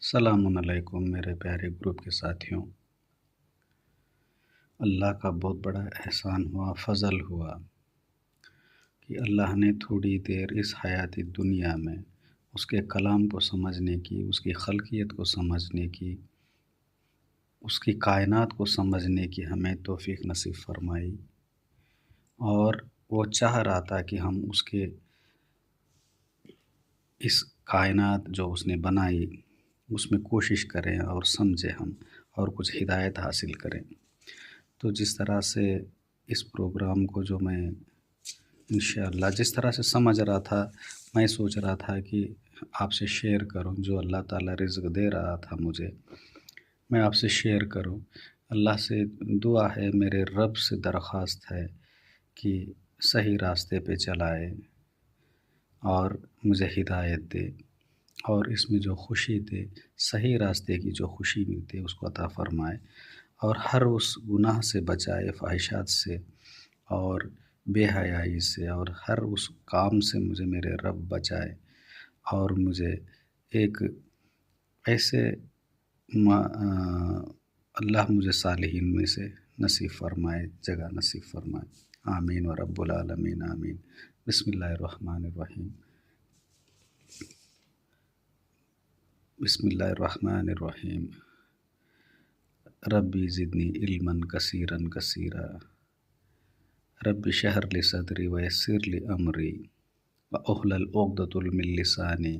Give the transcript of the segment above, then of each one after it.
अस्सलामुअलैकुम मेरे प्यारे ग्रुप के साथियों। अल्लाह का बहुत बड़ा एहसान हुआ, फ़ज़ल हुआ कि अल्लाह ने थोड़ी देर इस हयाती दुनिया में उसके कलाम को समझने की, उसकी ख़ल्क़ियत को समझने की, उसकी कायनात को समझने की हमें तौफ़ीक़ नसीब फ़रमाई। और वो चाह रहा था कि हम उसके इस कायनात जो उसने बनाई उसमें कोशिश करें और समझें हम और कुछ हिदायत हासिल करें। तो जिस तरह से इस प्रोग्राम को जो मैं इंशाअल्लाह जिस तरह से समझ रहा था, मैं सोच रहा था कि आपसे शेयर करूं। जो अल्लाह ताला रिज़्क़ दे रहा था मुझे, मैं आपसे शेयर करूं। अल्लाह से दुआ है, मेरे रब से दरख्वास्त है कि सही रास्ते पे चलाए और मुझे हिदायत दे और इसमें जो खुशी दे, सही रास्ते की जो खुशी मिलती है उसको अता फ़रमाए और हर उस गुनाह से बचाए, फ़ाहिशात से और बेहयाई से और हर उस काम से मुझे मेरे रब बचाए और मुझे एक ऐसे अल्लाह मुझे सालिहीन में से नसीब फ़रमाए, जगह नसीब फ़रमाए। आमीन व रब्बुल आलमीन आमीन। बिस्मिल्लाहिर्रहमानिर्रहीम। बिस्मिल्लाहिर्रहमानिर्रहीम। रब्बी ज़िदनी इल्मन कसीरन कसीरा। रब्बि शरह ली सदरी व यस्सिर ली अमरी व उहलल उक़दतुम मिन लिसानी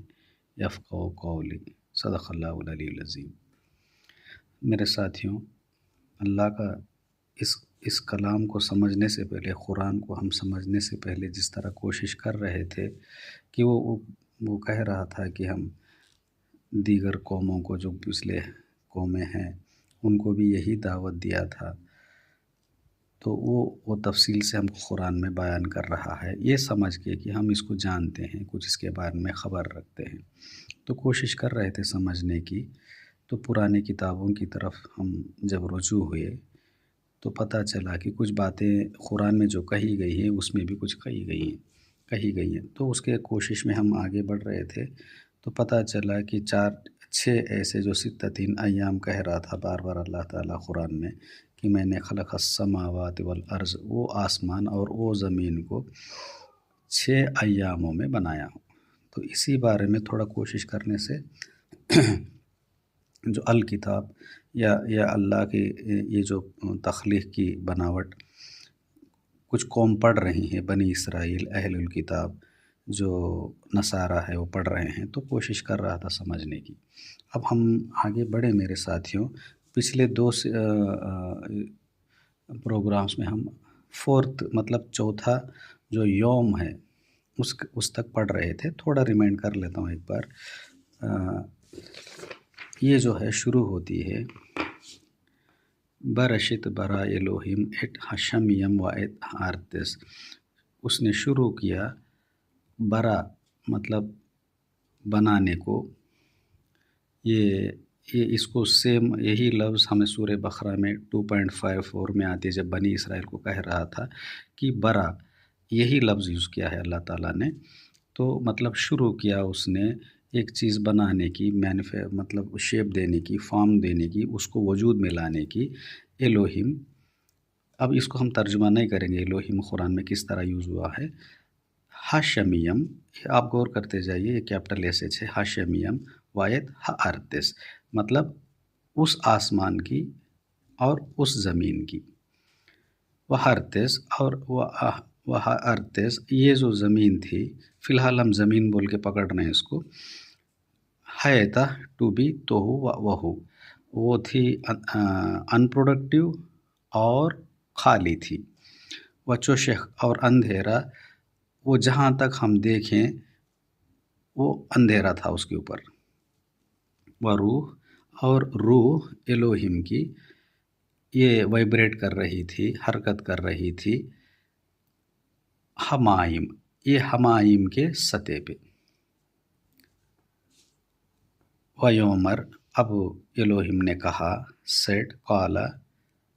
यफ़क़हू क़ौली। सदक़ल्लाहुल अलीयुल अज़ीम। मेरे साथियों, अल्लाह का इस कलाम को समझने से पहले, कुरान को हम समझने से पहले जिस तरह कोशिश कर रहे थे कि वो कह रहा था कि हम दीगर कौमों को, जो पिछले कौमें हैं, उनको भी यही दावत दिया था। तो वो तफ़सील से हमको कुरान में बयान कर रहा है, ये समझ के कि हम इसको जानते हैं, कुछ इसके बारे में ख़बर रखते हैं। तो कोशिश कर रहे थे समझने की। तो पुरानी किताबों की तरफ हम जब रुजू हुए तो पता चला कि कुछ बातें कुरान में जो कही गई हैं उसमें भी कुछ कही गई हैं। तो उसके कोशिश में हम आगे बढ़ रहे थे तो पता चला कि 4-6 ऐसे जो सित्ततीन अय्याम कह रहा था बार बार अल्लाह ताला कुरान में कि मैंने खलक़स समावाति वल अर्ज़, वो आसमान और वो ज़मीन को 6 अय्यामों में बनाया हूँ। तो इसी बारे में थोड़ा कोशिश करने से जो अल किताब या अल्लाह की ये जो तख्लीक़ की बनावट कुछ कौम पढ़ रही हैं, बनी इसराइल, अहलुल किताब जो नसारा है वो पढ़ रहे हैं, तो कोशिश कर रहा था समझने की। अब हम आगे बढ़े मेरे साथियों। पिछले 2 प्रोग्राम्स में हम फोर्थ मतलब चौथा जो यौम है उस तक पढ़ रहे थे। थोड़ा रिमाइंड कर लेता हूँ एक बार। ये जो है शुरू होती है बरशित बरा एलोहिम एट हशमियम व एट आर्तिस। उसने शुरू किया, बरा मतलब बनाने को। ये इसको सेम यही लफ्ज़ हमें सूरह बकरा में 2.54 में आती है, जब बनी इसराइल को कह रहा था कि बरा, यही लफ्ज़ यूज़ किया है अल्लाह ताला ने। तो मतलब शुरू किया उसने एक चीज़ बनाने की, मतलब शेप देने की, फॉर्म देने की, उसको वजूद में लाने की। एलोहिम, अब इसको हम तर्जुमा नहीं करेंगे एलोहिम कुरान में किस तरह यूज़ हुआ है। हाशमियम, आप गौर करते जाइए, ये कैपिटल एस है। हाशमियम वायद हार्तिस, मतलब उस आसमान की और उस ज़मीन की। वह अर्तिस और वह अर्तिस, ये जो ज़मीन थी, फ़िलहाल हम ज़मीन बोल के पकड़ रहे हैं इसको। हैता टू बी, तोहू वहू, वो थी अनप्रोडक्टिव और खाली थी। वचोशेख, और अंधेरा, वो जहाँ तक हम देखें वो अंधेरा था उसके ऊपर। व रूह, और रूह एलोहिम की ये वाइब्रेट कर रही थी, हरकत कर रही थी। हमाइम, ये हमाइम के सतह पे। वयोमर, अब एलोहिम ने कहा, सेट, काला,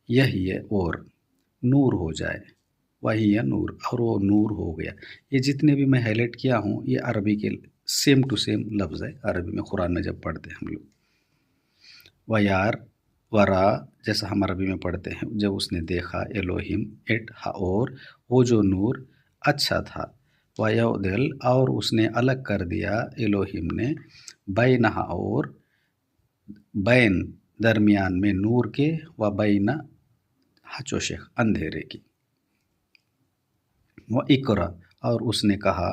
यही है, और नूर हो जाए। वही है नूर, और वो नूर हो गया। ये जितने भी मैं हाईलाइट किया हूँ ये अरबी के सेम टू सेम लफ्ज़ है, अरबी में कुरान में जब पढ़ते हैं हम लोग। वयार वरा, जैसा हम अरबी में पढ़ते हैं, जब उसने देखा, एलोहिम इट, और वो जो नूर अच्छा था, वयोदिल, और उसने अलग कर दिया, एलोहिम ने, बैनहा, और बैन दरमियान में नूर के, व बैना हचोशेख अंधेरे की, व इकरा, और उसने कहा,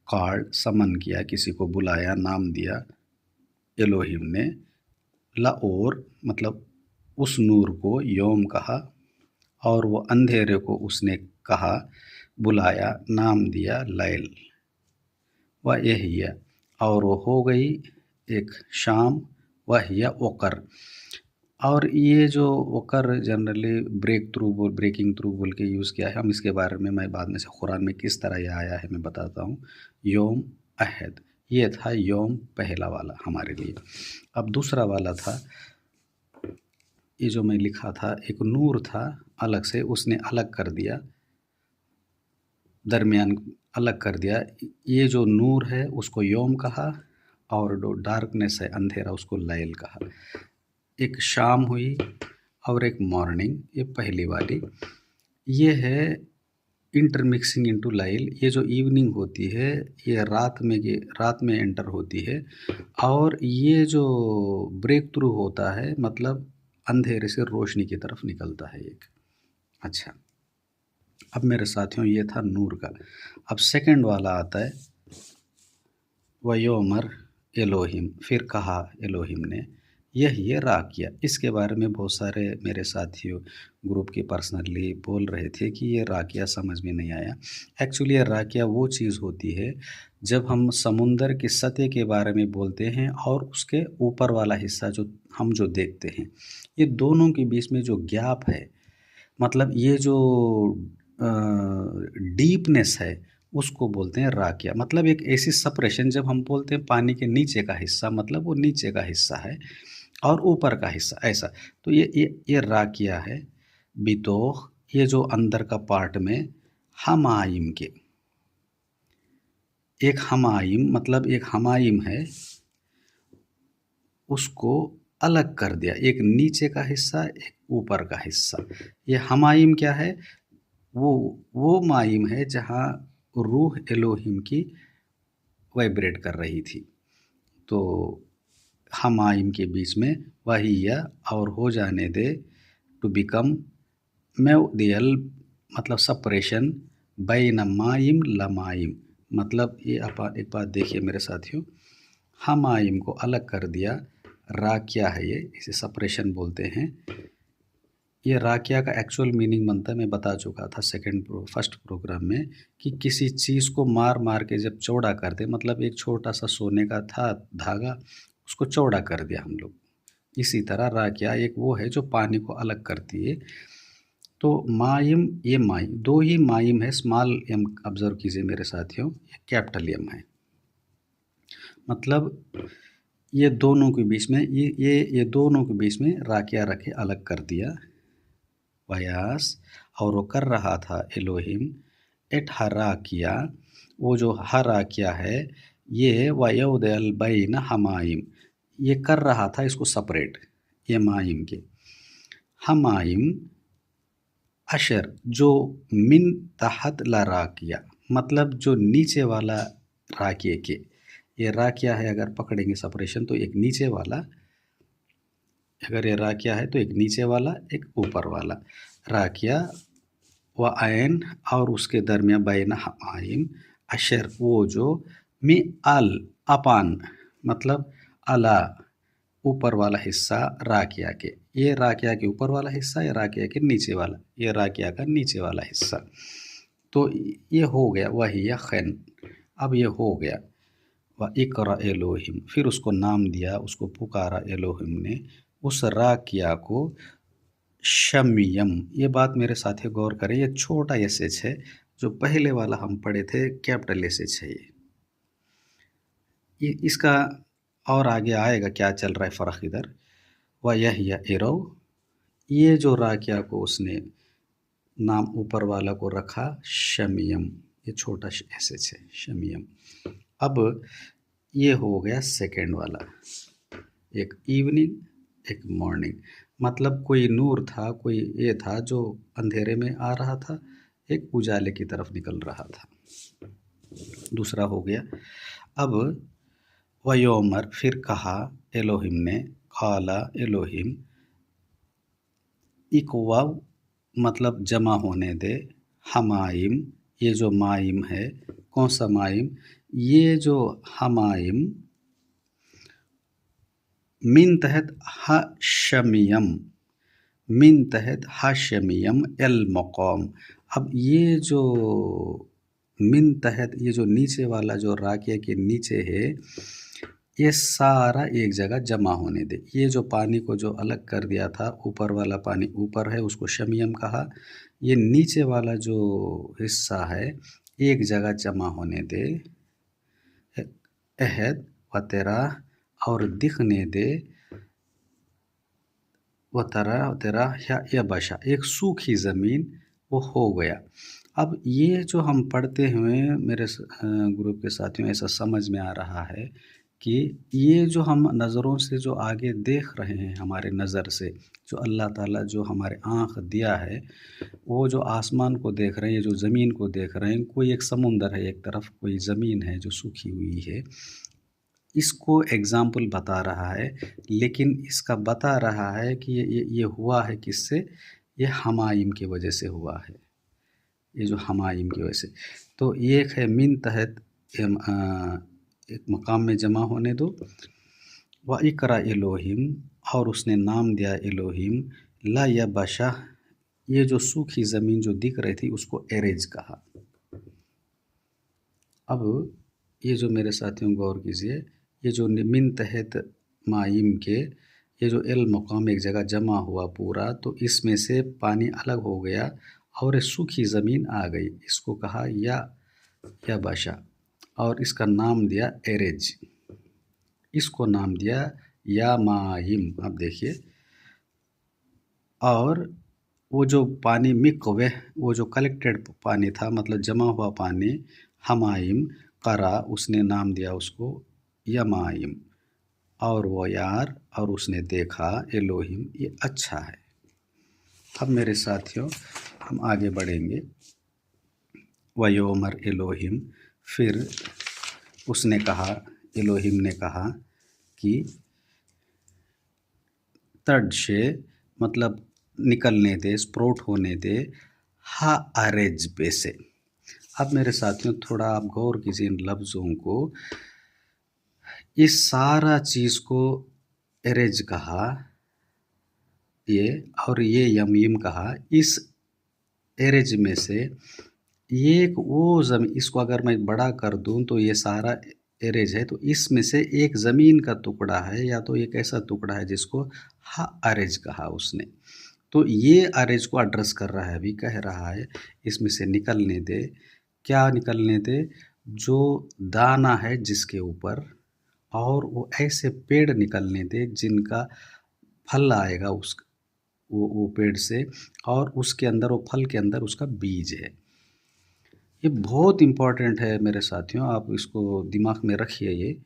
कॉल्ड समन किया, किसी को बुलाया, नाम दिया एलोहिम ने, ला, और मतलब उस नूर को योम कहा, और वो अंधेरे को उसने कहा, बुलाया, नाम दिया लैल, व यही, और वो हो गई एक शाम, वह या ओकर। और ये जो ओकर जनरली ब्रेकिंग थ्रू बोल के यूज़ किया है, हम इसके बारे में मैं बाद में से कुरान में किस तरह यह आया है मैं बताता हूँ। योम अहद, ये था योम पहला वाला हमारे लिए। अब दूसरा वाला था, ये जो मैं लिखा था, एक नूर था अलग से, उसने अलग कर दिया, दरमियान अलग कर दिया, ये जो नूर है उसको योम कहा, और जो डार्कनेस है अंधेरा उसको लैल कहा। एक शाम हुई और एक मॉर्निंग, ये पहली वाली। ये है इंटरमिक्सिंग इनटू लैल, ये जो इवनिंग होती है ये रात में एंटर होती है, और ये जो ब्रेक थ्रू होता है मतलब अंधेरे से रोशनी की तरफ निकलता है एक। अच्छा, अब मेरे साथियों ये था नूर का। अब सेकंड वाला आता है, वयोमर एलोहिम, फिर कहा एलोहिम ने, यह ये राकिया। इसके बारे में बहुत सारे मेरे साथियों ग्रुप के पर्सनली बोल रहे थे कि ये राकिया समझ में नहीं आया। एक्चुअली ये राकिया वो चीज़ होती है जब हम समुंदर की सतह के बारे में बोलते हैं और उसके ऊपर वाला हिस्सा जो हम जो देखते हैं, ये दोनों के बीच में जो गैप है, मतलब ये जो डीपनेस है, उसको बोलते हैं राकिया। मतलब एक ऐसी सेपरेशन, जब हम बोलते हैं पानी के नीचे का हिस्सा, मतलब वो नीचे का हिस्सा है और ऊपर का हिस्सा ऐसा। तो ये राकिया है। बितोह, ये जो अंदर का पार्ट में, हमाइम के, एक हमाइम, मतलब एक हमाइम है, उसको अलग कर दिया, एक नीचे का हिस्सा एक ऊपर का हिस्सा। ये हमाइम क्या है, वो माइम है जहाँ रूह एलोहिम की वाइब्रेट कर रही थी। तो हमाइम के बीच में वही या, और हो जाने दे, टू बिकम मेवदियल, मतलब सेपरेशन, बैन माइम लमाइम। मतलब ये आप एक बात देखिए मेरे साथियों, हमाइम को अलग कर दिया, राकिया है ये, इसे सेपरेशन बोलते हैं। ये राकिया का एक्चुअल मीनिंग बनता है, मैं बता चुका था फर्स्ट प्रोग्राम में, कि किसी चीज़ को मार मार के जब चौड़ा कर दे, मतलब एक छोटा सा सोने का था धागा, उसको चौड़ा कर दिया हम लोग। इसी तरह राकिया एक वो है जो पानी को अलग करती है। तो माइम, ये माइम, दो ही माइम है, स्मॉल एम ऑब्जर्व कीजिए मेरे साथियों, ये कैपिटल एम है। मतलब ये दोनों के बीच में, ये दोनों के बीच में राकिया रखे अलग कर दिया, वयास, और वो कर रहा था एलोहिम, एट हरा किया, वो जो हरा किया है, ये वयोदल बैन हमाइम, ये कर रहा था इसको सेपरेट, ये माइम के। हमाइम अशर, जो मिन तहत ला राकिया, मतलब जो नीचे वाला राकिए के, ये राकिया है, अगर पकड़ेंगे सेपरेशन तो एक नीचे वाला, अगर ये राकिया है तो एक नीचे वाला एक ऊपर वाला, राकिया व आयन, और उसके दरमियान बैन हमाइम अशर, वो जो मी अल अपान, मतलब अला, ऊपर वाला हिस्सा राकिया के, ये राकिया के ऊपर वाला हिस्सा, ये राकिया के नीचे वाला, ये राकिया का नीचे वाला हिस्सा। तो ये हो गया वही या खैन। अब ये हो गया, व इकरा एलोहिम, फिर उसको नाम दिया, उसको पुकारा एलोहिम ने, उस राकिया को, शमियम। ये बात मेरे साथी गौर करें, ये छोटा एस एच है, जो पहले वाला हम पढ़े थे कैपिटल एस एच है ये इसका, और आगे आएगा क्या चल रहा है फ़र्क इधर। वह यह या एरो, ये जो राकिया को उसने नाम ऊपर वाला को रखा शमियम, ये छोटा एस एच है, शमियम। अब ये हो गया सेकेंड वाला, एक इवनिंग एक मॉर्निंग, मतलब कोई नूर था, कोई ये था जो अंधेरे में आ रहा था, एक उजाले की तरफ निकल रहा था। दूसरा हो गया। अब वयोमर, फिर कहा एलोहिम ने, काला एलोहिम, इकवाव मतलब जमा होने दे, हमाइम, ये जो माइम है, कौन सा माइम, ये जो हमाइम, मिन तहत हाशमियम, मिन तहत हाशमियम एल मक़ाम। अब ये जो मिन तहत, ये जो नीचे वाला जो राकिया के नीचे है, ये सारा एक जगह जमा होने दे। ये जो पानी को जो अलग कर दिया था, ऊपर वाला पानी ऊपर है, उसको शमियम कहा। ये नीचे वाला जो हिस्सा है, एक जगह जमा होने दे। अहद व तेरा, और दिखने दे, व तेरा या बशा, एक सूखी ज़मीन वो हो गया। अब ये जो हम पढ़ते हुए मेरे ग्रुप के साथियों, ऐसा समझ में आ रहा है कि ये जो हम नज़रों से जो आगे देख रहे हैं, हमारे नज़र से जो अल्लाह ताला जो हमारे आँख दिया है, वो जो आसमान को देख रहे हैं, ये जो ज़मीन को देख रहे हैं, कोई एक समुंदर है एक तरफ, कोई ज़मीन है जो सूखी हुई है, इसको एग्ज़ाम्पल बता रहा है। लेकिन इसका बता रहा है कि ये हुआ है किससे, ये हमाइम की वजह से हुआ है, ये जो हमाइम की वजह से। तो एक है मिन तहत, एक मकाम में जमा होने दो, व इकरा एलोहिम, और उसने नाम दिया एलोहिम, ला या बशा, ये जो सूखी ज़मीन जो दिख रही थी उसको एरेज कहा। अब ये जो मेरे साथियों गौर कीजिए, ये जो मिन तहत माइम के, ये जो एल मकाम एक जगह जमा हुआ पूरा, तो इसमें से पानी अलग हो गया और सूखी ज़मीन आ गई, इसको कहा या बाशा, और इसका नाम दिया एरेज, इसको नाम दिया या माइम। अब देखिए, और वो जो पानी मिकवे, वो जो कलेक्टेड पानी था, मतलब जमा हुआ पानी, हमाइम करा, उसने नाम दिया उसको यमाइम, और वो यार, और उसने देखा एलोहिम, ये अच्छा है। अब मेरे साथियों हम आगे बढ़ेंगे। वयोमर एलोहिम, फिर उसने कहा, एलोहिम ने कहा कि तर्ड से मतलब निकलने दे, स्प्रोट होने दे, हा अरेज पे से। अब मेरे साथियों थोड़ा आप गौर कीजिए इन लफ्ज़ों को, इस सारा चीज़ को एरेज कहा ये, और ये यमीम कहा। इस एरेज में से एक वो ज़मीन, इसको अगर मैं बड़ा कर दूं तो ये सारा एरेज है, तो इसमें से एक ज़मीन का टुकड़ा है, या तो एक ऐसा टुकड़ा है जिसको हा अरेज कहा उसने। तो ये अरेज को एड्रेस कर रहा है, अभी कह रहा है इसमें से निकलने दे, क्या निकलने दे, जो दाना है जिसके ऊपर, और वो ऐसे पेड़ निकलने दे जिनका फल आएगा उस वो पेड़ से, और उसके अंदर, वो फल के अंदर उसका बीज है। ये बहुत इम्पॉर्टेंट है मेरे साथियों, आप इसको दिमाग में रखिए। ये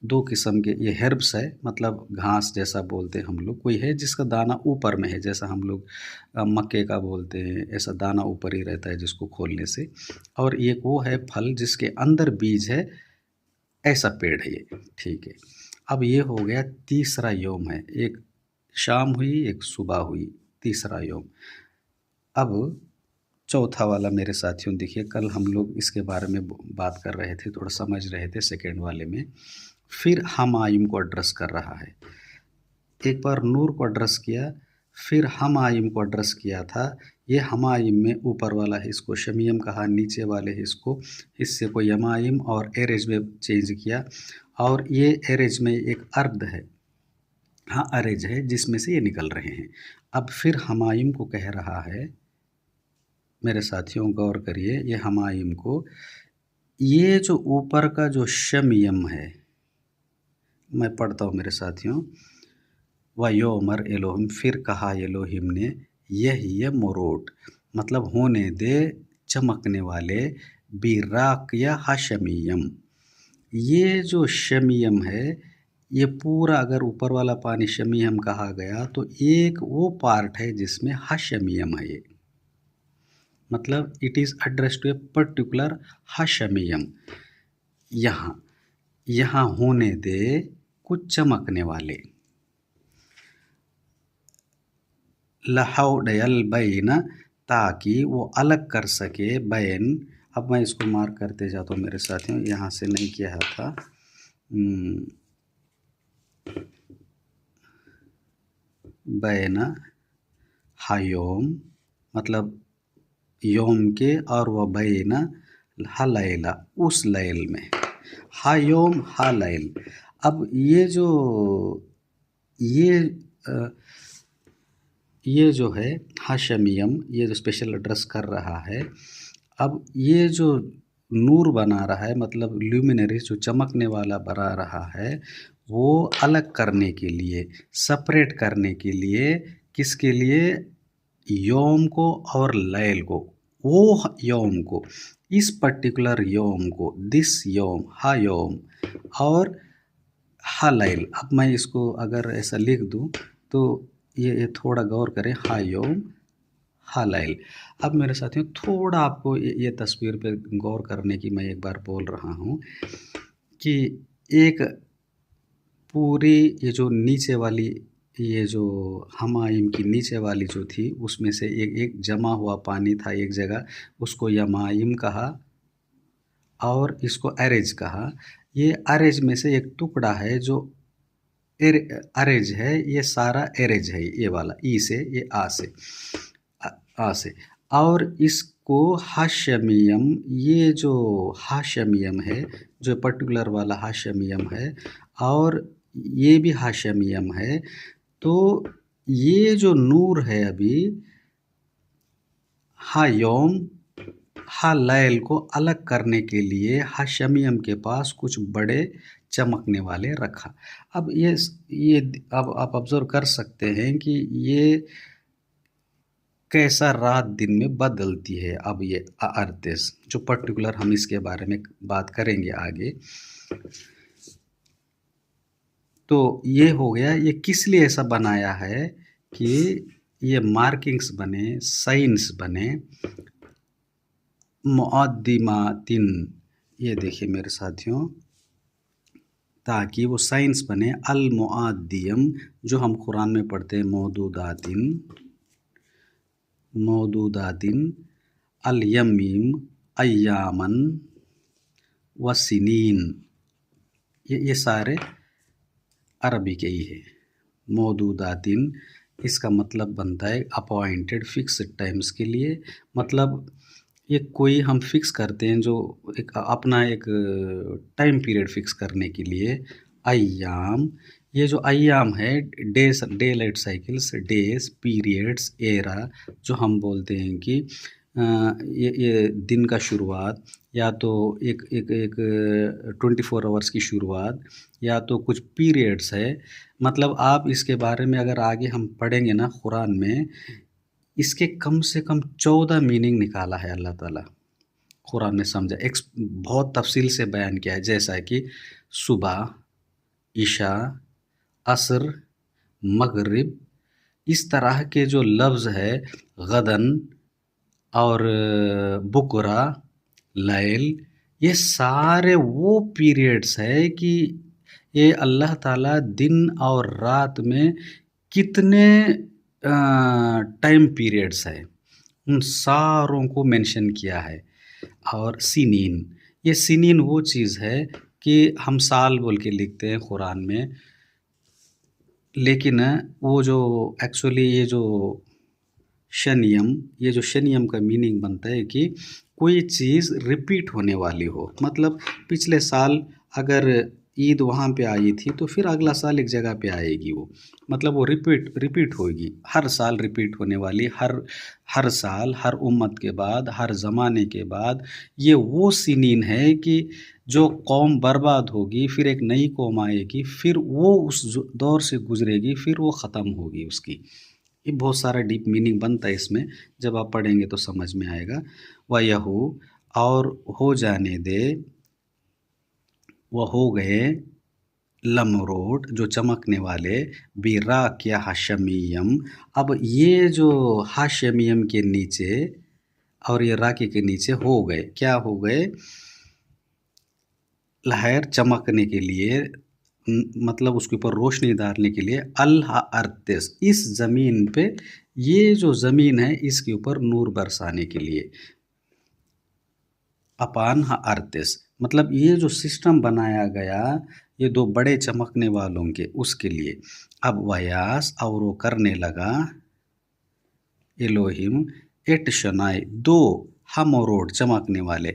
दो किस्म के ये हर्ब्स है, मतलब घास जैसा बोलते हैं हम लोग। कोई है जिसका दाना ऊपर में है, जैसा हम लोग मक्के का बोलते हैं, ऐसा दाना ऊपर ही रहता है जिसको खोलने से। और एक वो है फल जिसके अंदर बीज है, ऐसा पेड़ है ये, ठीक है। अब ये हो गया तीसरा योम है, एक शाम हुई एक सुबह हुई, तीसरा योम। अब चौथा वाला मेरे साथियों देखिए, कल हम लोग इसके बारे में बात कर रहे थे, थोड़ा समझ रहे थे सेकेंड वाले में। फिर हमायूम को एड्रेस कर रहा है, एक बार नूर को एड्रेस किया, फिर हमायूम को एड्रेस किया था। ये हमायूम में ऊपर वाला हिस्सो शमीयम कहा, नीचे वाले हिस्से को यमायूम और एरेज में चेंज किया। और ये एरेज में एक अर्द है, हाँ अरेज है, जिसमें से ये निकल रहे हैं। अब फिर हमायूम को कह रहा है, मेरे साथियों गौर करिए, ये हमायूम को, ये जो ऊपर का जो शमीयम है, मैं पढ़ता हूँ मेरे साथियों। व योमर एलोहिम, फिर कहा एलोहिम ने, यह मोरोट, मतलब होने दे चमकने वाले, बिराक या हशमीयम, ये जो शमीयम है ये पूरा अगर ऊपर वाला पानी शमीयम कहा गया तो एक वो पार्ट है जिसमें हाशमीयम है। ये मतलब it is address to a particular हाशमीयम। यहाँ यहाँ होने दे कुछ चमकने वाले। लहौडयल बैन, ताकि वो अलग कर सके बैन। अब मैं इसको मार्क करते जाता हूँ मेरे साथियों, यहाँ से नहीं किया था। बैन हायोम मतलब योम के, और वह बैन हलैला उस लैल में, हायोम हलैल। अब ये जो है हाशमीयम, ये जो स्पेशल एड्रेस कर रहा है, अब ये जो नूर बना रहा है मतलब ल्यूमिनरी जो चमकने वाला बना रहा है, वो अलग करने के लिए, सेपरेट करने के लिए, किसके लिए? योम को और लैल को। वो योम को, इस पर्टिकुलर योम को, दिस योम हा योम और हा लैल। अब मैं इसको अगर ऐसा लिख दूं तो ये थोड़ा गौर करें, हा योम हा लैल। अब मेरे साथियों थोड़ा आपको ये तस्वीर पे गौर करने की मैं एक बार बोल रहा हूँ कि एक पूरी ये जो नीचे वाली, ये जो हमाइम की नीचे वाली जो थी, उसमें से एक जमा हुआ पानी था एक जगह, उसको यमाइम कहा और इसको अरेज कहा। ये अरेज में से एक टुकड़ा है जो अरेज है, ये सारा एरेज है, ये वाला ई से, ये आ से। और इसको हाशमीयम, ये जो हाशमीयम है, जो पर्टिकुलर वाला हाशमीयम है, और ये भी हाशमीयम है। तो ये जो नूर है अभी हायोम हा लैल को अलग करने के लिए हाशमीयम के पास कुछ बड़े चमकने वाले रखा। अब ये अब आप ऑब्जर्व कर सकते हैं कि ये कैसा रात दिन में बदलती है। अब ये अर्थिस जो पर्टिकुलर हम इसके बारे में बात करेंगे आगे। तो ये हो गया, ये किस लिए ऐसा बनाया है कि ये मार्किंग्स बने, साइंस बने, मुअद्दिमातिन, ये देखिए मेरे साथियों, ताकि वो साइंस बने। अल मुअद्दियम जो हम कुरान में पढ़ते हैं, मौदूदातिन अल यमीम अय्यामन व सिनीन, ये सारे अरबी के ही है। मौदूदातिन इसका मतलब बनता है अपॉइंटेड फिक्स्ड टाइम्स के लिए। मतलब ये कोई हम फिक्स करते हैं जो अपना एक टाइम पीरियड फिक्स करने के लिए। अय्याम, ये जो अय्याम है days, day light cycles, days, periods, era, जो हम बोलते हैं कि ये दिन का शुरुआत, या तो एक एक एक 24 आवर्स की शुरुआत, या तो कुछ पीरियड्स है। मतलब आप इसके बारे में अगर आगे हम पढ़ेंगे ना कुरान में, इसके कम से कम 14 मीनिंग निकाला है अल्लाह ताला कुरान में, समझा, बहुत तफसील से बयान किया है। जैसा कि सुबह, इशा, असर, मगरिब, इस तरह के जो लफ्ज़ है, गदन और बुकरा, लैल, ये सारे वो पीरियड्स है कि ये अल्लाह ताला दिन और रात में कितने टाइम पीरियड्स है, उन सारों को मेंशन किया है। और सिनीन, ये सिनीन वो चीज़ है कि हम साल बोल के लिखते हैं कुरान में, लेकिन वो जो एक्चुअली ये जो शनियम का मीनिंग बनता है कि कोई चीज़ रिपीट होने वाली हो। मतलब पिछले साल अगर ईद वहाँ पे आई थी तो फिर अगला साल एक जगह पे आएगी वो, मतलब वो रिपीट होगी, हर साल रिपीट होने वाली, हर साल, हर उम्मत के बाद, हर ज़माने के बाद। ये वो सिनीन है कि जो कौम बर्बाद होगी, फिर एक नई कौम आएगी, फिर वो उस दौर से गुजरेगी, फिर वो ख़त्म होगी उसकी। ये बहुत सारा डीप मीनिंग बनता है इसमें, जब आप पढ़ेंगे तो समझ में आएगा। वयहू, और हो जाने दे, वह हो गए, लमरोट जो चमकने वाले, बिराकिया हाशमियम। अब ये जो हाशमियम के नीचे और ये राकी के नीचे हो गए, क्या हो गए, लहर चमकने के लिए, मतलब उसके ऊपर रोशनी डालने के लिए, अल्लाह अर्तिस, इस ज़मीन पे, ये जो ज़मीन है इसके ऊपर नूर बरसाने के लिए, अपान हा अर्तिस, मतलब ये जो सिस्टम बनाया गया ये दो बड़े चमकने वालों के, उसके लिए। अब वयास, और वो करने लगा, एलोहिम, एट शनाई, दो हमरोड चमकने वाले,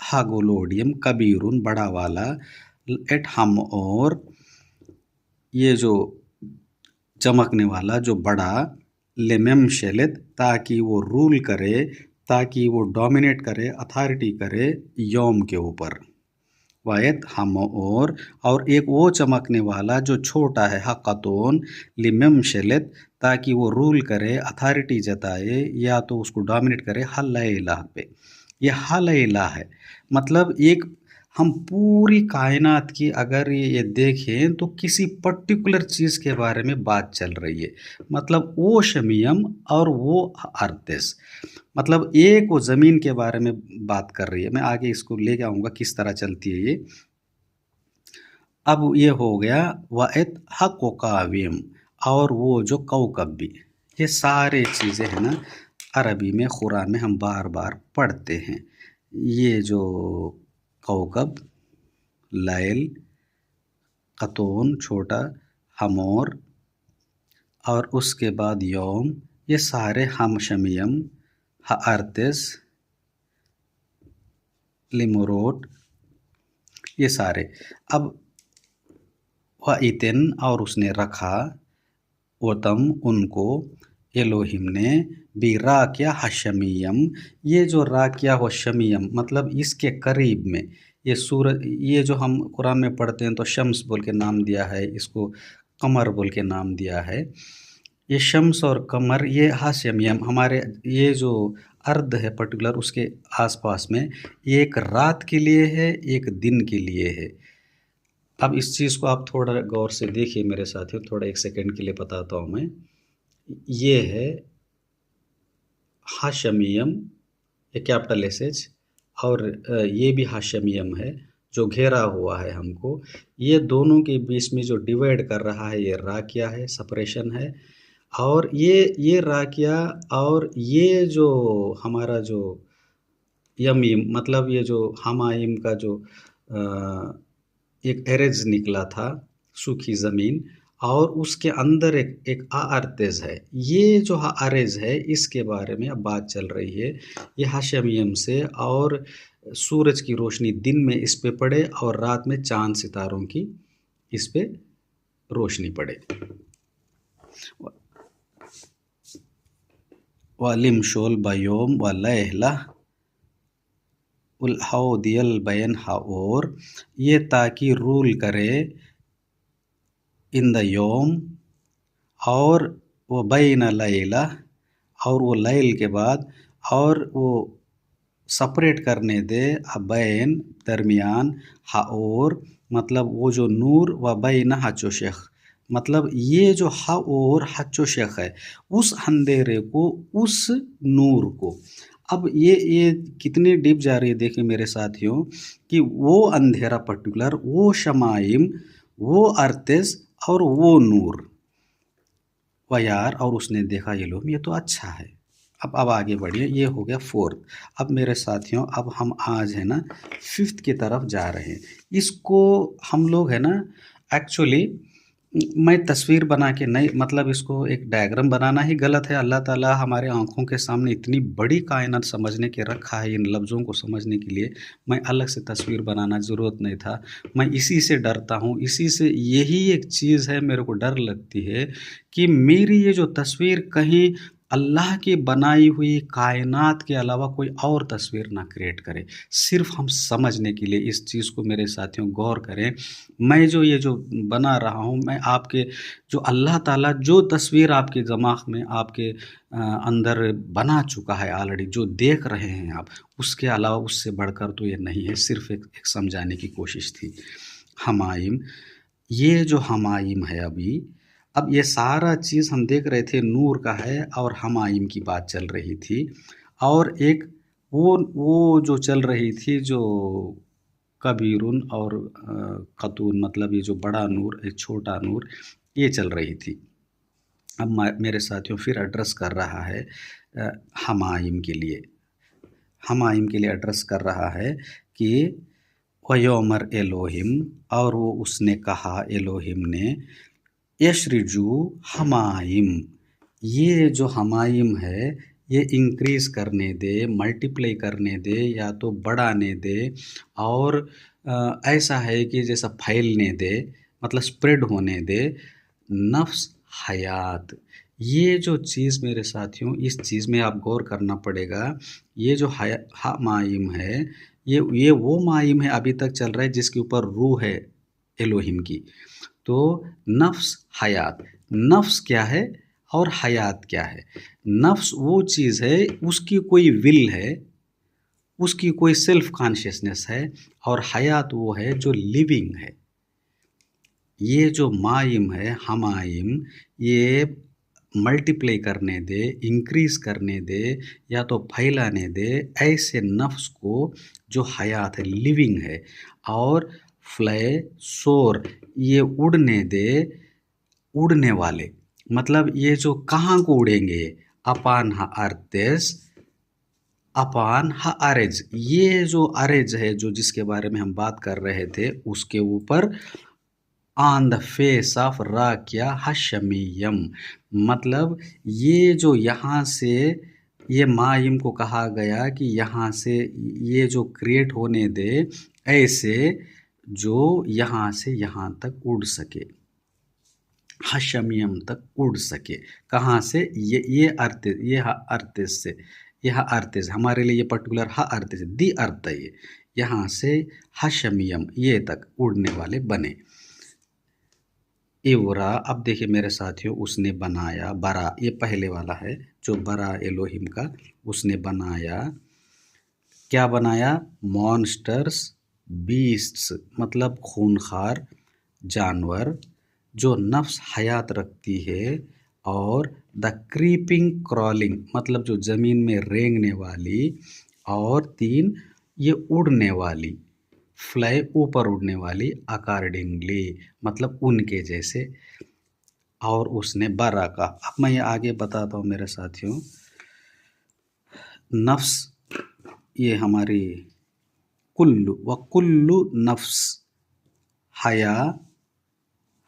हागोलोडियम कबीरुन बड़ा वाला, एट हम, और ये जो चमकने वाला जो बड़ा, लेमेम शलित, ताकि वो रूल करे, ताकि वो डोमिनेट करे, अथॉरिटी करे यौम के ऊपर, वायत हम, और एक वो चमकने वाला जो छोटा है, हक़तोन लिमम शलित, ताकि वो रूल करे, अथॉरिटी जताए, या तो उसको डोमिनेट करे हल इलाह पे। ये हल इलाह है, मतलब एक, हम पूरी कायनात की अगर ये देखें तो किसी पर्टिकुलर चीज़ के बारे में बात चल रही है, मतलब वो शमीयम और वो अर्तिस, मतलब एक वो ज़मीन के बारे में बात कर रही है। मैं आगे इसको ले आऊँगा किस तरह चलती है ये। अब ये हो गया वाइत हक काविम, और वो जो कौकब भी, ये सारे चीज़ें हैं ना, अरबी में कुरान में हम बार बार पढ़ते हैं। ये जो कौकब, लैल, कतून छोटा, हमोर, और उसके बाद यौम, ये सारे हम शमीयम, अर्तिस, लिमरोट, ये सारे। अब वाइतिन, और उसने रखा, वतम उनको, एलोहिम ने, भी राकिया हशमियम, ये जो राकिया हशमियम मतलब इसके करीब में, ये सूरज, ये जो हम कुरान में पढ़ते हैं तो शम्स बोल के नाम दिया है इसको, कमर बोल के नाम दिया है। ये शम्स और कमर, ये हाशमियम हमारे, ये जो अर्ध है पर्टिकुलर उसके आसपास में, ये एक रात के लिए है, एक दिन के लिए है। अब इस चीज़ को आप थोड़ा गौर से देखिए मेरे साथियों, थोड़ा एक सेकंड के लिए बताता हूँ मैं। ये है हाशमियम, ये कैपिटल एस एच, और ये भी हाशमियम है जो घेरा हुआ है हमको। ये दोनों के बीच में जो डिवाइड कर रहा है ये राकिया है, सेपरेशन है। और ये राकिया, और ये जो हमारा जो यमीम, मतलब ये जो हमाइम का जो एक एरेज निकला था, सूखी ज़मीन, और उसके अंदर एक आर्तेज है। ये जो आरेज है इसके बारे में अब बात चल रही है, ये हाशमियम से, और सूरज की रोशनी दिन में इस पे पड़े और रात में चांद सितारों की इस पे रोशनी पड़े। वालिम शोल बयोम व लहला उल्हाउदियल बैन हाओर, ये ताकि रूल करे इन द योम, और वो बैन लैला, और वो लैल के बाद, और वो सेपरेट करने दे, बैन दरमियान, हाओर मतलब वो जो नूर, व बैन हचोशेख, मतलब ये जो हाओर हचोशेख है, उस अंधेरे को, उस नूर को। अब ये कितनी डीप जा रही है देखिए मेरे साथियों, कि वो अंधेरा पर्टिकुलर, वो शमाइम, वो अर्तिस, और वो नूर, यार, और उसने देखा ये लोग, ये तो अच्छा है। अब आगे बढ़िए, ये हो गया फोर्थ। अब मेरे साथियों, अब हम आज है ना फिफ्थ की तरफ जा रहे हैं। इसको हम लोग है ना, एक्चुअली मैं तस्वीर बना के नहीं, मतलब इसको एक डायग्राम बनाना ही गलत है। अल्लाह ताला हमारे आँखों के सामने इतनी बड़ी कायनात समझने के रखा है, इन लफ्ज़ों को समझने के लिए मैं अलग से तस्वीर बनाना ज़रूरत नहीं था। मैं इसी से डरता हूँ, इसी से, यही एक चीज़ है मेरे को डर लगती है कि मेरी ये जो तस्वीर कहीं अल्लाह की बनाई हुई कायनात के अलावा कोई और तस्वीर ना क्रिएट करे। सिर्फ हम समझने के लिए इस चीज़ को मेरे साथियों गौर करें। मैं जो ये जो बना रहा हूँ, मैं आपके जो अल्लाह ताला जो तस्वीर आपके दिमाग में, आपके अंदर बना चुका है ऑलरेडी, जो देख रहे हैं आप, उसके अलावा उससे बढ़कर तो ये नहीं है, सिर्फ एक समझाने की कोशिश थी। हमाइम, ये जो हमाइम है अभी, अब ये सारा चीज़ हम देख रहे थे नूर का है और हमाइम की बात चल रही थी। और एक वो जो चल रही थी जो कबीरुन और ख़तून, मतलब ये जो बड़ा नूर, एक छोटा नूर, ये चल रही थी। अब मेरे साथियों फिर एड्रेस कर रहा है हमाइम के लिए, हमाइम के लिए एड्रेस कर रहा है कि वयोमर एलोहिम, और वो उसने कहा एलोहिम ने, यशरिजू हमाइम, ये जो हमाइम है ये इंक्रीज करने दे, मल्टीप्लाई करने दे, या तो बढ़ाने दे, और ऐसा है कि जैसा फैलने दे, मतलब स्प्रेड होने दे, नफ्स हयात। ये जो चीज़ मेरे साथियों, इस चीज़ में आप गौर करना पड़ेगा। ये जो माइम है, ये वो माइम है अभी तक चल रहा है जिसके ऊपर रूह है एलोहिम की। तो नफ्स हयात, नफ्स क्या है और हयात क्या है? नफ्स वो चीज़ है, उसकी कोई विल है, उसकी कोई सेल्फ कॉन्शियसनेस है, और हयात वो है जो लिविंग है। ये जो माइम है हमाइम, ये मल्टीप्लाई करने दे, इंक्रीज करने दे, या तो फैलाने दे ऐसे नफ्स को जो हयात है, लिविंग है। और फ्लाई सोर, ये उड़ने दे, उड़ने वाले, मतलब ये जो कहाँ को उड़ेंगे, अपान हा अर्तेस, अपान हा अरेज, ये जो अरेज है जो जिसके बारे में हम बात कर रहे थे उसके ऊपर, ऑन द फेस ऑफ राकिया हशमीयम, मतलब ये जो यहाँ से ये माइम को कहा गया कि यहाँ से ये जो क्रिएट होने दे ऐसे जो यहाँ से यहाँ तक उड़ सके, हशमियम तक उड़ सके। कहाँ से? ये अर्थ, ये अर्थ से, यह अर्थ हमारे लिए ये पर्टिकुलर अर्थ दी अर्थ है ये, यहाँ से हशमियम ये तक उड़ने वाले बने। इवरा, अब देखिए मेरे साथियों, उसने बनाया, बरा, ये पहले वाला है जो बरा एलोहिम का, उसने बनाया, क्या बनाया? मॉन्स्टर्स, बीस्ट्स, मतलब खूनखार जानवर जो नफ्स हयात रखती है, और द क्रीपिंग क्रॉलिंग, मतलब जो ज़मीन में रेंगने वाली, और 3 ये उड़ने वाली, फ्लाई ऊपर उड़ने वाली, अकॉर्डिंगली, मतलब उनके जैसे। और उसने बरा का, अब मैं ये आगे बताता हूँ मेरे साथियों। नफ्स ये हमारी कुल्लु व कुल्लु नफ्स हया,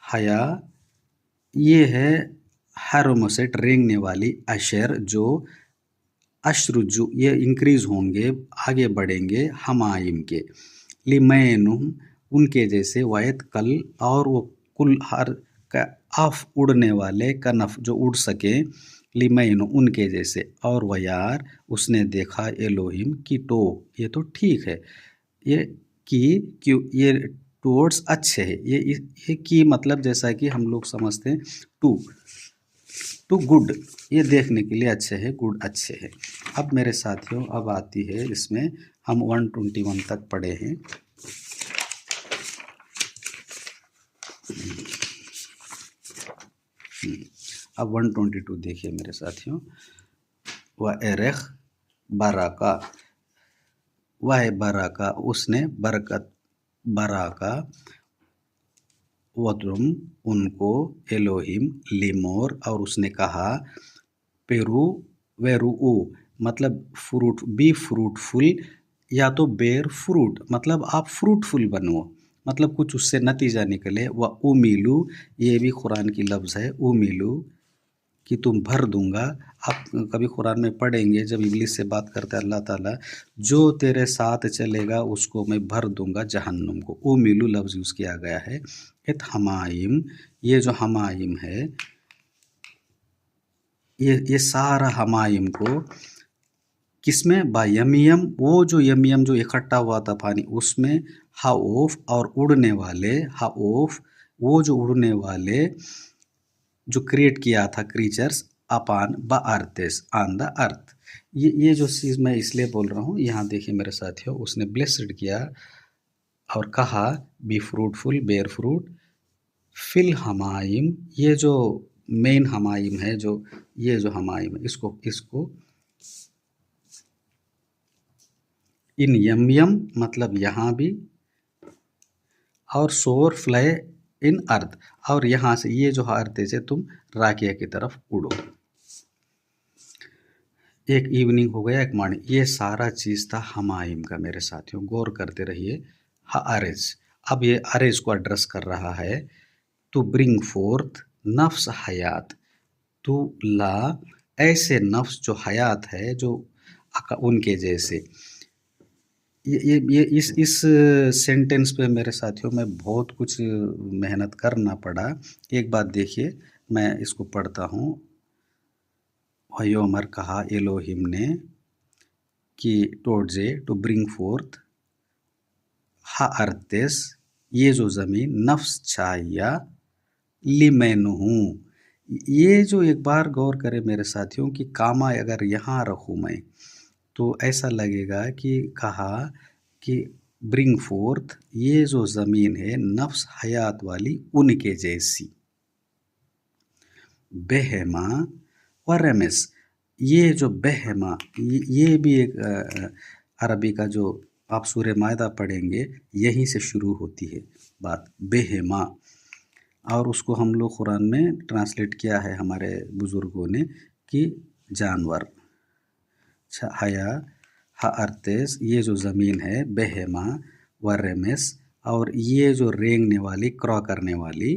हया ये है हारोमोसेट, रेंगने वाली, अशर जो अश्रुजु, ये इंक्रीज होंगे, आगे बढ़ेंगे हमाइम के, लिमैनुम उनके जैसे, वायत कल, और वो कुल हर का अफ उड़ने वाले, कनफ जो उड़ सके, लिमैनु उनके जैसे। और वयार उसने देखा एलोहिम की टो, ये तो ठीक है, ये की क्यों, ये टूवर्ड्स अच्छे है, ये की मतलब जैसा कि हम लोग समझते हैं टू, टू गुड, ये देखने के लिए अच्छे है, गुड अच्छे है। अब मेरे साथियों अब आती है इसमें, हम 121 तक पढ़े हैं। अब 122 देखिए मेरे साथियों। वह एरेख बराका, वह बराका उसने बरकत, बराका, वद्रुम उनको, एलोहिम लिमोर, और उसने कहा पेरू वेरू, मतलब फ्रूट, बी फ्रूटफुल, या तो बेर फ्रूट, मतलब आप फ्रूटफुल बनो, मतलब कुछ उससे नतीजा निकले। व उमीलू, ये भी कुरान की लफ्ज़ है, उमीलू कि तुम भर दूंगा। आप कभी कुरान में पढ़ेंगे जब इब्लिस से बात करता है अल्लाह ताला, जो तेरे साथ चलेगा उसको मैं भर दूंगा जहन्नुम को। उमीलू लफ्ज़ यूज़ किया गया है। इत हमाइम, ये जो हमाइम है, ये सारा हमाइम को किसमें? बा यमियम, वो जो यमियम जो इकट्ठा हुआ था पानी उसमें, हाओफ और उड़ने वाले, हाओफ वो जो उड़ने वाले जो क्रिएट किया था क्रीचर्स, अपान ब अर्थेस, ऑन द अर्थ। ये जो चीज़ मैं इसलिए बोल रहा हूँ, यहाँ देखिए मेरे साथियों, उसने ब्लेस्ड किया और कहा be fruitful, bear fruit, fill हमाइम, ये जो मेन हमाइम है, जो ये जो हमाइम है, इसको इसको इन यम मतलब यहाँ भी, और सोर फ्लाई इन अर्थ, और यहाँ से ये जो अर्थ से तुम राकिया की तरफ उड़ो। एक इवनिंग हो गया, एक मॉर्निंग, ये सारा चीज़ था हमाइम का मेरे साथियों, गौर करते रहिए। अरेज, अब ये अरेज को एड्रेस कर रहा है। टू ब्रिंग फोर्थ नफ्स हयात, टू ला ऐसे नफ्स जो हयात है, जो उनके जैसे। ये इस सेंटेंस पे मेरे साथियों में बहुत कुछ मेहनत करना पड़ा। एक बात देखिए, मैं इसको पढ़ता हूँ। वयोमर कहा एलोहिम ने कि टोडजे टू ब्रिंग फोर्थ हा अर्थेस, ये जो ज़मीन नफ्स चाहिया लिमेनहू। ये जो एक बार गौर करें मेरे साथियों कि कामा अगर यहाँ रखूँ मैं, तो ऐसा लगेगा कि कहा कि ब्रिंग फोर्थ, ये जो ज़मीन है नफ्स हयात वाली उनके जैसी। बेहमा और रेमिस, ये जो बेहमा, ये भी एक अरबी का, जो आप सूरह मायदा पढ़ेंगे यहीं से शुरू होती है बात, बेहमा। और उसको हम लोग कुरान में ट्रांसलेट किया है हमारे बुज़ुर्गों ने कि जानवर। हया हा अर्तेस, ये जो ज़मीन है, बेहमा व रेमिस, और ये जो रेंगने वाली, क्रॉ करने वाली,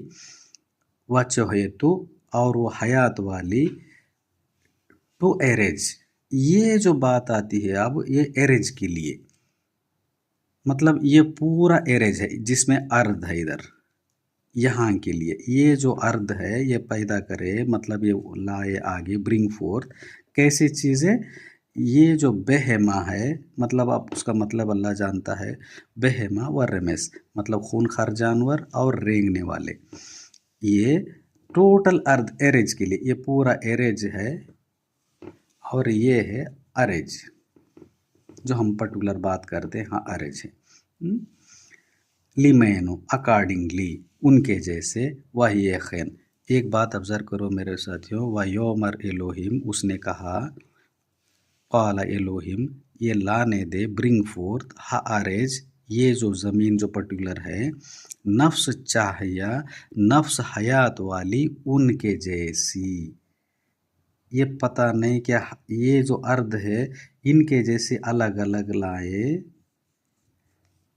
व चहेतु, और वो हयात वाली, टू एरेज। ये जो बात आती है अब, ये एरेज के लिए, मतलब ये पूरा एरेज है जिसमें अर्ध है इधर, यहाँ के लिए ये जो अर्ध है ये पैदा करे, मतलब ये लाए आगे, ब्रिंग फोर्थ। कैसी चीज़ है ये जो बेहमा है, मतलब आप उसका मतलब अल्लाह जानता है। बेहमा व रेमेस मतलब खूनखार जानवर और रेंगने वाले, ये टोटल अर्ध एरेज के लिए, ये पूरा एरेज है। और ये है अरेज, जो हम पर्टिकुलर बात करते हैं, हाँ अरेज है। लिमेनो अकॉर्डिंगली, उनके जैसे। वही खैन, एक बात ऑब्जर्व करो मेरे साथियों। वयोमर एलोहिम, उसने कहा, काला एलोहिम, ये लाने दे, ब्रिंग फोर्थ हा अरेज, ये जो ज़मीन जो पर्टिकुलर है, नफ्स चाहिया, नफ्स हयात वाली उनके जैसी। ये पता नहीं क्या ये जो अर्ध है इनके जैसे अलग अलग लाए,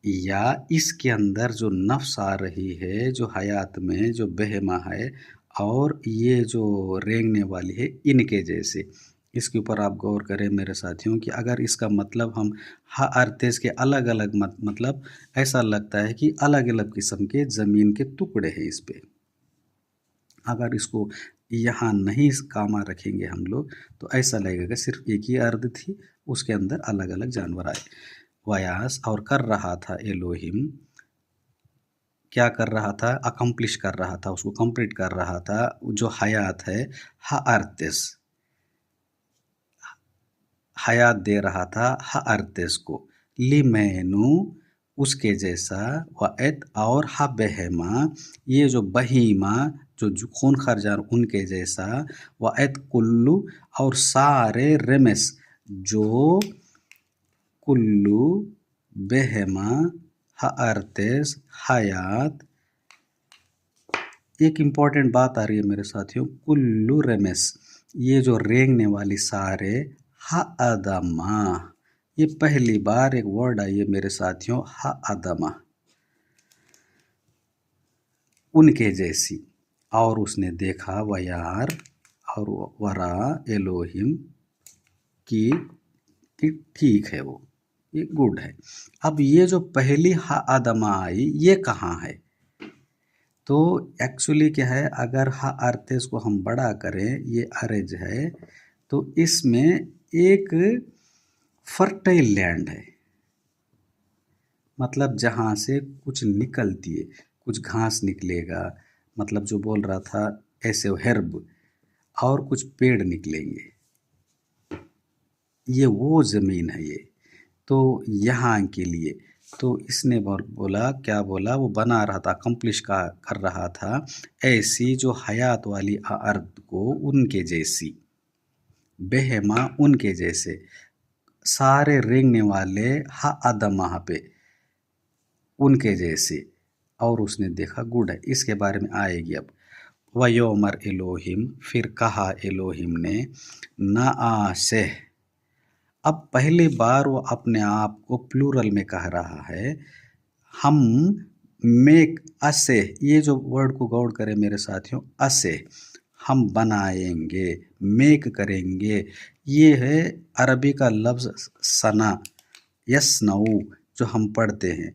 या इसके अंदर जो नफ्स आ रही है, जो हयात में जो बहमा है, और ये जो रेंगने वाली है, इनके जैसे। इसके ऊपर आप गौर करें मेरे साथियों कि अगर इसका मतलब हम अर्थेस के अलग अलग मतलब ऐसा लगता है कि अलग अलग किस्म के ज़मीन के टुकड़े हैं इस पे। अगर इसको यहाँ नहीं कामा रखेंगे हम लोग, तो ऐसा लगेगा सिर्फ एक ही अर्ध थी, उसके अंदर अलग अलग जानवर आए। वयास, और कर रहा था एलोहिम, क्या कर रहा था, अकम्प्लिश कर रहा था, उसको कंप्लीट कर रहा था, जो हयात है, अर्तेस, हयात दे रहा था अर्तेस को, लिमेनु, उसके जैसा, वएत, और बेहमा, ये जो बहीमा, जो खूनखार जानवर उनके जैसा, वएत कुल्लू, और सारे रेमेस, जो कुल्लू, बेहमा, अर्तेस, हयात। एक इम्पॉर्टेंट बात आ रही है मेरे साथियों, कुल्लू रेमेस, ये जो रेंगने वाली सारे, अदमा, ये पहली बार एक वर्ड आई है मेरे साथियों, अदमा, उनके जैसी। और उसने देखा वयार, और वरा एलोहिम की ठीक है, वो ये गुड है। अब ये जो पहली अदमा आई, ये कहाँ है? तो एक्चुअली क्या है, अगर अर्थेस को हम बड़ा करें, ये अरेज है, तो इसमें एक फर्टाइल लैंड है, मतलब जहाँ से कुछ निकलती है, कुछ घास निकलेगा, मतलब जो बोल रहा था ऐसे हर्ब, और कुछ पेड़ निकलेंगे, ये वो ज़मीन है ये। तो यहाँ के लिए तो इसने बोला, क्या बोला, वो बना रहा था, अकम्प्लिश का कर रहा था, ऐसी जो हयात वाली अर्द को उनके जैसी, बेहमा उनके जैसे, सारे रेंगने वाले हा आदम वहाँ पे उनके जैसे। और उसने देखा, गुड है, इसके बारे में आएगी अब। वयोमर एलोहिम, फिर कहा एलोहिम ने, ना आसे। अब पहली बार वो अपने आप को प्लूरल में कह रहा है, हम मेक असे, ये जो वर्ड को गौर करें मेरे साथियों, असे हम बनाएंगे, मेक करेंगे, ये है अरबी का लफ्ज़ सना, यसनऊ, जो हम पढ़ते हैं,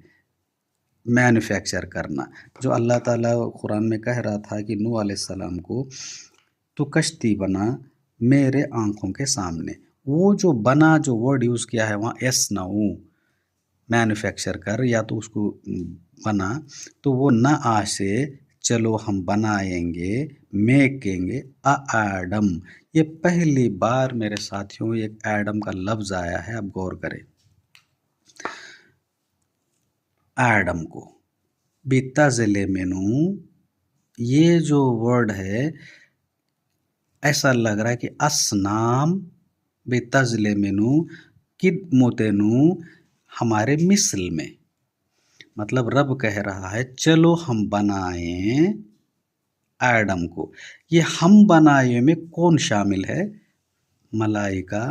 मैन्युफैक्चर करना। जो अल्लाह ताला कुरान में कह रहा था कि नूह अलैहिस्सलाम को, तो कश्ती बना मेरे आंखों के सामने, वो जो बना, जो वर्ड यूज़ किया है वहाँ यसनऊ, मैन्युफैक्चर कर, या तो उसको बना, तो वो न आ से चलो हम बनाएंगे, मेकेंगे एडम। ये पहली बार मेरे साथियों एक एडम का लफ्ज़ आया है, अब गौर करें। एडम को बिताज़ले मेनू, ये जो वर्ड है ऐसा लग रहा है कि असनाम बिताज़ले मेनू किद मोतेनू, हमारे मिसल में, मतलब रब कह रहा है चलो हम बनाएं एडम को। ये हम बनाए में कौन शामिल है? मलाइका,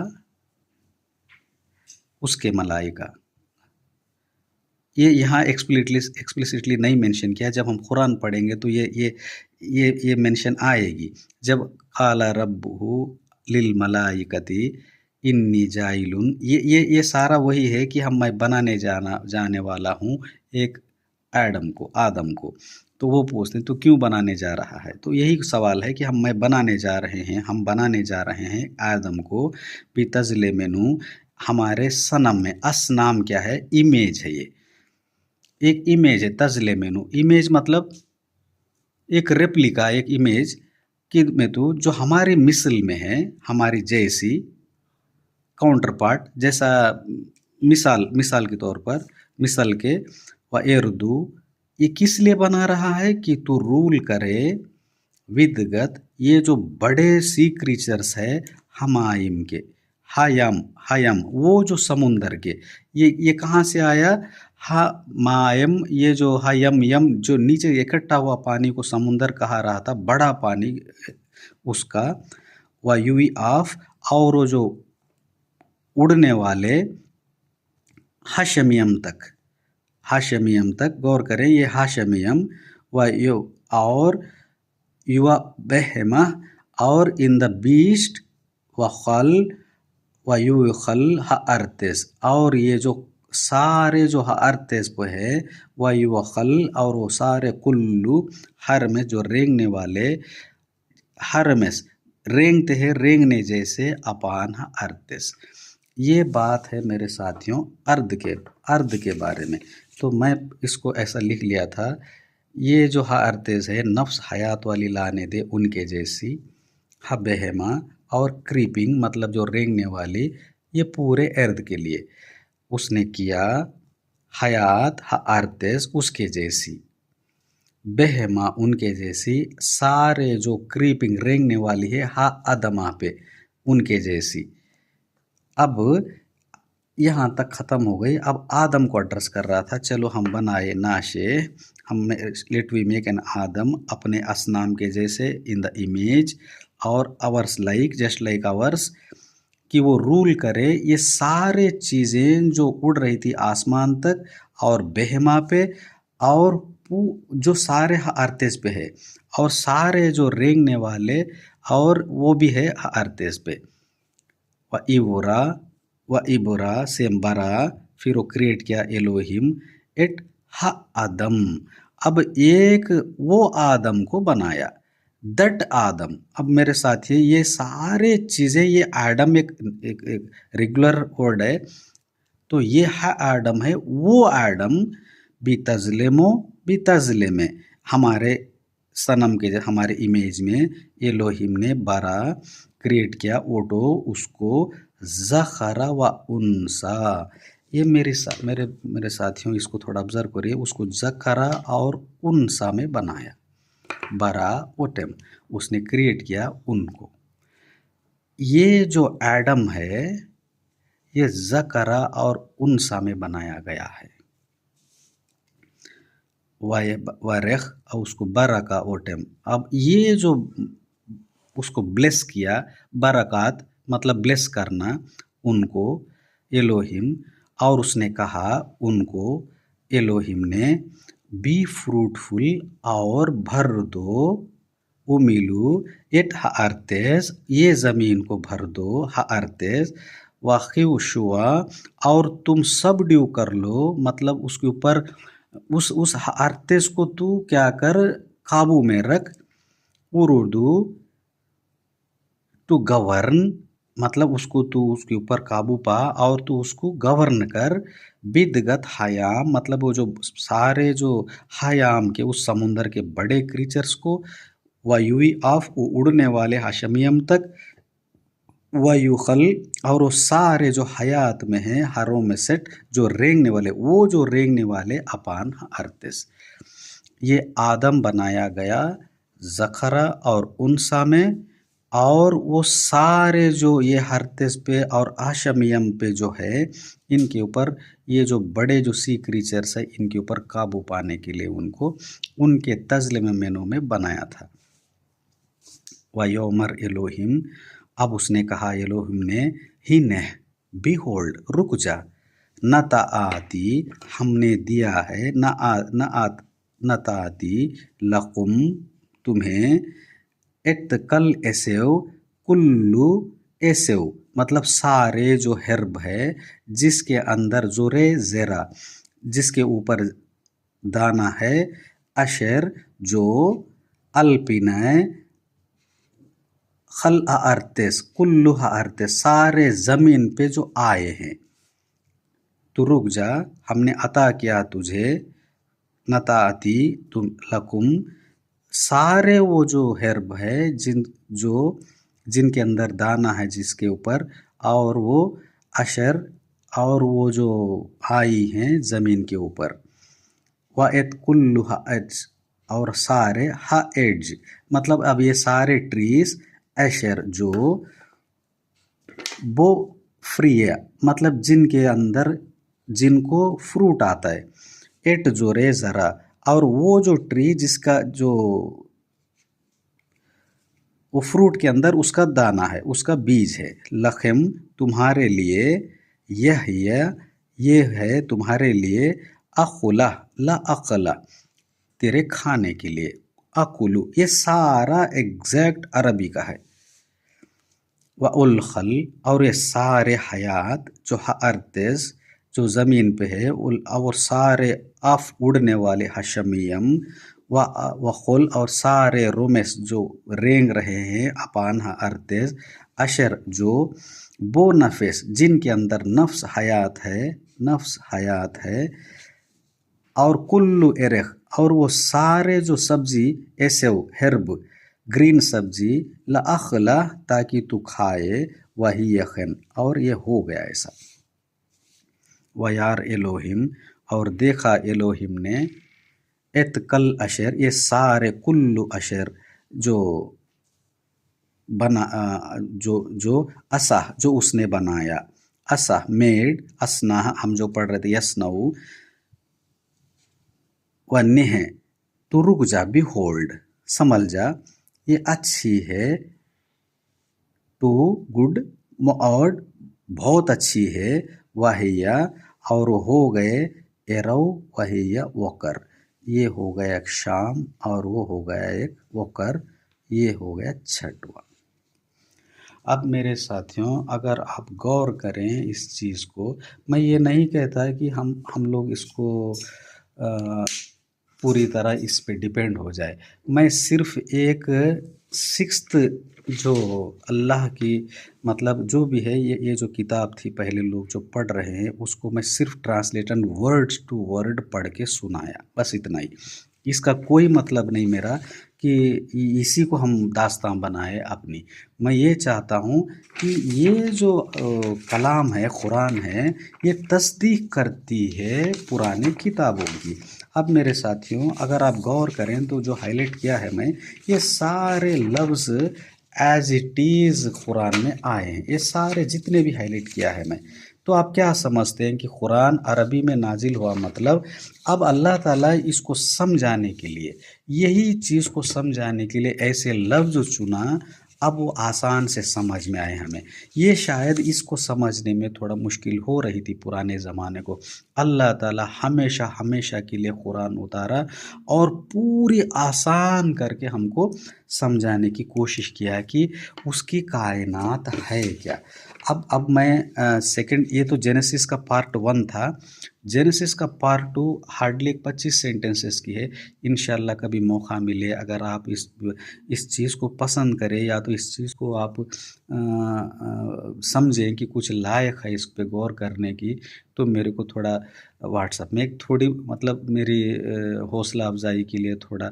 उसके मलाइका। ये यहाँ एक्सप्लिसिटली नहीं मेंशन किया, जब हम कुरान पढ़ेंगे तो ये मेंशन आएगी। जब काला रब्बुहु लिल मलाइकती इन्नी जाइलुन, ये सारा वही है कि मैं बनाने जाने वाला हूँ एक एडम को, आदम को। तो वो पूछते हैं तो क्यों बनाने जा रहा है? तो यही सवाल है कि हम बनाने जा रहे हैं आदम को, बितज़ले मेनू, हमारे सनम में। असनाम क्या है? इमेज है, ये एक इमेज है। तज़ले मेनू, इमेज मतलब एक रेप्लिका, एक इमेज कि में तो जो हमारी मिसल में है, हमारी जैसी, काउंटर पार्ट जैसा। मिसाल के तौर पर, मिसल के व एर्दू, ये किस लिए बना रहा है कि तू रूल करे विदगत, ये जो बड़े सी क्रीचर्स है हमाइम के, हायम वो जो समुंदर के, ये कहाँ से आया? हा मायम, ये जो हायम यम, जो नीचे इकट्ठा हुआ पानी को समुंदर कहा रहा था, बड़ा पानी उसका। व यूई ऑफ, और वो जो उड़ने वाले हाशमियम तक, गौर करें, ये हाशमियम व यू, और युवा बहमा, और इन द बीस्ट व खल व यू खल हर्तेस, और ये जो सारे जो हर्तेस पे है, व यू खल, और वो सारे कुल्लू, हर में जो रेंगने वाले, हर में रेंगते हैं, रेंगने जैसे, अपान हर्तेस। ये बात है मेरे साथियों अर्ध के बारे में। तो मैं इसको ऐसा लिख लिया था, ये जो हर्तेस है, नफ्स हयात वाली लाने दे उनके जैसी, बेहमा, और क्रीपिंग मतलब जो रेंगने वाली, ये पूरे अर्द के लिए उसने किया। हयात हर्तेस उसके जैसी, बेहमा उनके जैसी, सारे जो क्रीपिंग रेंगने वाली है अदमा पे उनके जैसी। अब यहाँ तक ख़त्म हो गई। अब आदम को एड्रेस कर रहा था, चलो हम बनाए नाशे, हम let we make an Adam अपने असनाम के जैसे, इन द इमेज, और ours like, just like ours, कि वो रूल करे ये सारे चीज़ें जो उड़ रही थी आसमान तक, और बेहमा पे, और जो सारे अर्तेस पे है, और सारे जो रेंगने वाले, और वो भी है अर्तेस पे। व इबरा से बरा, फिर वो क्रिएट किया एलोहिम एट हा आदम। अब एक वो आदम को बनाया, दट आदम। अब मेरे साथी, ये सारे चीज़ें, ये आदम एक रेगुलर वर्ड है, तो ये हा आदम है, वो आदम बितज़ले में, हमारे सनम के, हमारे इमेज में एलोहिम ने बरा, क्रिएट किया, ओटो उसको, ज़खरा व उनसा, ये मेरे साथियों इसको थोड़ा ऑब्जर्व करिए। उसको ज़करा और उनसा में बनाया, बरा ओटम, उसने क्रिएट किया उनको। ये जो एडम है ये ज़करा और उनसा में बनाया गया है। वरेख और उसको बरका ओटम। अब ये जो उसको ब्लेस किया, बरक़ात मतलब ब्लेस करना उनको, एलोहिम, और उसने कहा उनको, एलोहिम ने, बी फ्रूटफुल और भर दो, उमिलू इट हार्तेज, ये ज़मीन को भर दो, हार्तेज वाखिवशुआ, और तुम सब ड्यू कर लो, मतलब उसके ऊपर उस हार्तेज को तू क्या कर, काबू में रख, उर्दू टू गवर्न, मतलब उसको तू उसके ऊपर काबू पा और तू उसको गवर्न कर, बिदगत हयाम, मतलब वो जो सारे जो हयाम के उस समुंदर के बड़े क्रीचर्स को, वायुई ऑफ उड़ने वाले हाशमियम तक, वायुखल और वो सारे जो हयात में हैं, हरों में सेट जो रेंगने वाले, वो जो रेंगने वाले अपान अर्तिस, ये आदम बनाया गया ज़खरा और उनसा में, और वो सारे जो ये हर्तिस पे और आशमियम पे जो है इनके ऊपर, ये जो बड़े जो सी क्रीचर्स है इनके ऊपर काबू पाने के लिए उनको उनके तज़ले में मैनों में बनाया था। वयोमर एलोहिम, अब उसने कहा एलोहिम ने, ही ने, बी होल्ड, रुक जा, न ताआती, हमने दिया है, न ताती लकुम, तुम्हें, इत्तकल एसेव, कुल्लू एसेव, मतलब सारे जो हर्ब है जिसके अंदर जोरे ज़ेरा, जिसके ऊपर दाना है, अशर जो, अल्पिनय, खल अर्तेस, कुल्लू अर्तेस, सारे ज़मीन पे जो आए हैं, तो रुक जा, हमने अता किया तुझे, नताती तुम लकुम, सारे वो जो हर्ब है जिनके अंदर दाना है जिसके ऊपर, और वो अशर, और वो जो आई हैं ज़मीन के ऊपर, वाएत कुल्लु एज, और सारे हा एज, मतलब अब ये सारे ट्रीज, एशर जो, वो फ्री है, मतलब जिनके अंदर जिनको फ्रूट आता है, एट जो रे ज़रा, और वो जो ट्री जिसका जो वो फ्रूट के अंदर उसका दाना है, उसका बीज है, लखम तुम्हारे लिए, ये है तुम्हारे लिए, अकुला ला अकला, तेरे खाने के लिए, अकुलू, ये सारा एग्जैक्ट अरबी का है, व उलखल, और ये सारे हयात जो अर्तेज जो ज़मीन पे है, और सारे आफ उड़ने वाले हशमियम, वखुल, और सारे रोमेस जो रेंग रहे हैं अपान अर्तेज, अशर जो, वो नफेस जिनके अंदर नफ्स हयात है, और कुल्लु एरख, और वो सारे जो सब्जी ऐसे हर्ब ग्रीन सब्जी, लाखला, ताकि तू खाए, वही यखन, और ये हो गया ऐसा। वयार एलोहिम, और देखा एलोहिम ने, एतकल अशर, ये सारे कुल्लु अशर जो बना, जो असाह जो उसने बनाया, असाह मेड, असना हम जो पढ़ रहे थे यसनऊ, व नेह, तो रुक जा, बी होल्ड, समझ जा, ये अच्छी है, टू गुड, और बहुत अच्छी है, वाहिया, और हो गए, एरव वाहिया वकर, ये हो गया एक शाम, और वो हो गया एक वकर, ये हो गया छठवा। अब मेरे साथियों अगर आप गौर करें इस चीज़ को, मैं ये नहीं कहता कि हम लोग इसको पूरी तरह इस पे डिपेंड हो जाए, मैं सिर्फ एक सिक्स्थ जो अल्लाह की, मतलब जो भी है ये जो किताब थी पहले लोग जो पढ़ रहे हैं उसको मैं सिर्फ ट्रांसलेशन वर्ड्स टू वर्ड पढ़ के सुनाया, बस इतना ही। इसका कोई मतलब नहीं मेरा कि इसी को हम दास्तां बनाए अपनी। मैं ये चाहता हूँ कि ये जो कलाम है, कुरान है, ये तस्दीक करती है पुरानी किताबों की। अब मेरे साथियों, अगर आप गौर करें तो जो हाईलाइट किया है मैं, ये सारे लफ्ज़ एज इट इज़ कुरान में आए हैं। ये सारे जितने भी हाईलाइट किया है मैं, तो आप क्या समझते हैं कि कुरान अरबी में नाजिल हुआ, मतलब अब अल्लाह ताला इसको समझाने के लिए, यही चीज़ को समझाने के लिए ऐसे लफ्ज़ चुना, अब वो आसान से समझ में आए हमें। ये शायद इसको समझने में थोड़ा मुश्किल हो रही थी पुराने ज़माने को। अल्लाह ताला हमेशा हमेशा के लिए कुरान उतारा और पूरी आसान करके हमको समझाने की कोशिश किया कि उसकी कायनात है क्या। अब मैं सेकंड, ये तो जेनेसिस का पार्ट 1 था। जेनेसिस का पार्ट 2 हार्डली 25 सेंटेंसेस की है। इंशाल्लाह कभी मौका मिले, अगर आप इस चीज़ को पसंद करें या तो इस चीज़ को आप समझें कि कुछ लायक है इस पे गौर करने की, तो मेरे को थोड़ा व्हाट्सएप में एक थोड़ी, मतलब मेरी हौसला अफजाई के लिए थोड़ा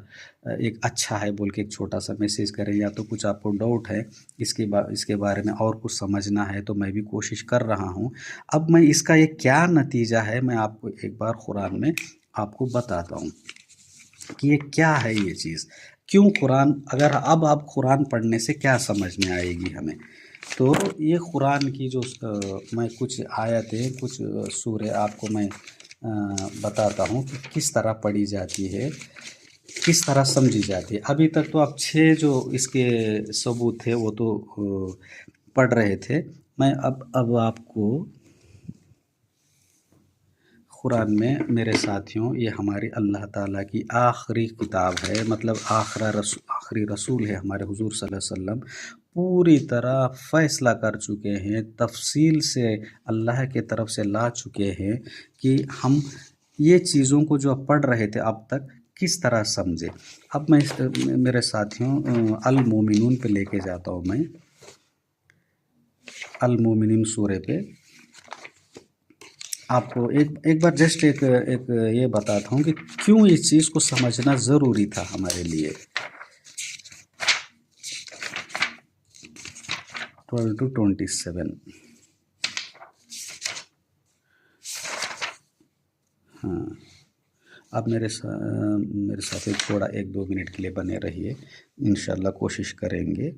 एक अच्छा है बोल के एक छोटा सा मैसेज करें, या तो कुछ आपको डाउट है इसके बारे में और कुछ समझना है, तो मैं भी कोशिश कर रहा हूँ। अब मैं इसका ये क्या नतीजा है मैं आपको एक बार कुरान में आपको बताता हूँ कि ये क्या है ये चीज़, क्यों कुरान, अगर अब आप कुरान पढ़ने से क्या समझ में आएगी हमें। तो ये कुरान की जो मैं कुछ आयतें, कुछ सूरे आपको मैं बताता हूँ कि किस तरह पढ़ी जाती है, किस तरह समझी जाती है। अभी तक तो आप 6 जो इसके सबूत थे वो तो पढ़ रहे थे। मैं अब आपको कुरान में, मेरे साथियों, ये हमारी अल्लाह ताला की आखिरी किताब है, मतलब आखिरी रसूल है हमारे हुजूर सल्लल्लाहु अलैहि वसल्लम, पूरी तरह फ़ैसला कर चुके हैं, तफसील से अल्लाह के तरफ से ला चुके हैं कि हम ये चीज़ों को जो पढ़ रहे थे अब तक किस तरह समझे। अब मैं मेरे साथियों अल मोमिनून पे लेके जाता हूँ मैं, अल मोमिनून सूरे पे। आपको एक बार जस्ट एक ये बताता हूँ कि क्यों इस चीज़ को समझना ज़रूरी था हमारे लिए। 12 to 27। हाँ, अब मेरे साथ एक थोड़ा 1-2 मिनट के लिए बने रहिए, इंशाल्लाह कोशिश करेंगे।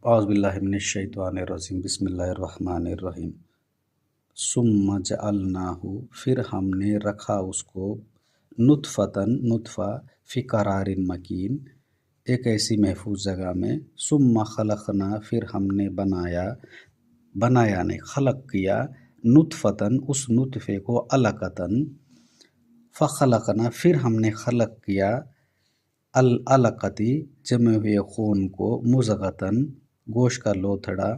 औज़ु बिल्लाहि मिनश शैतानिर रजीम, बिस्मिल्लाहिर रहमानिर रहीम। सुम्मा जअलनाहु, फिर हमने रखा उसको, नुतफ़तन, नुतफ़ा, फ़ी क़रारिन मकीन, एक ऐसी महफूज जगह में। सुम्मा खलक़ना, फिर हमने बनाया ने खलक किया, नुतफ़तन, उस नुतफ़े को, अलक़तन, फ़खलक़ना, फिर हमने खलक किया, अल अलक़ती, जमे हुए खून को, मुज़ग़तन, गोश्त का लोथड़ा,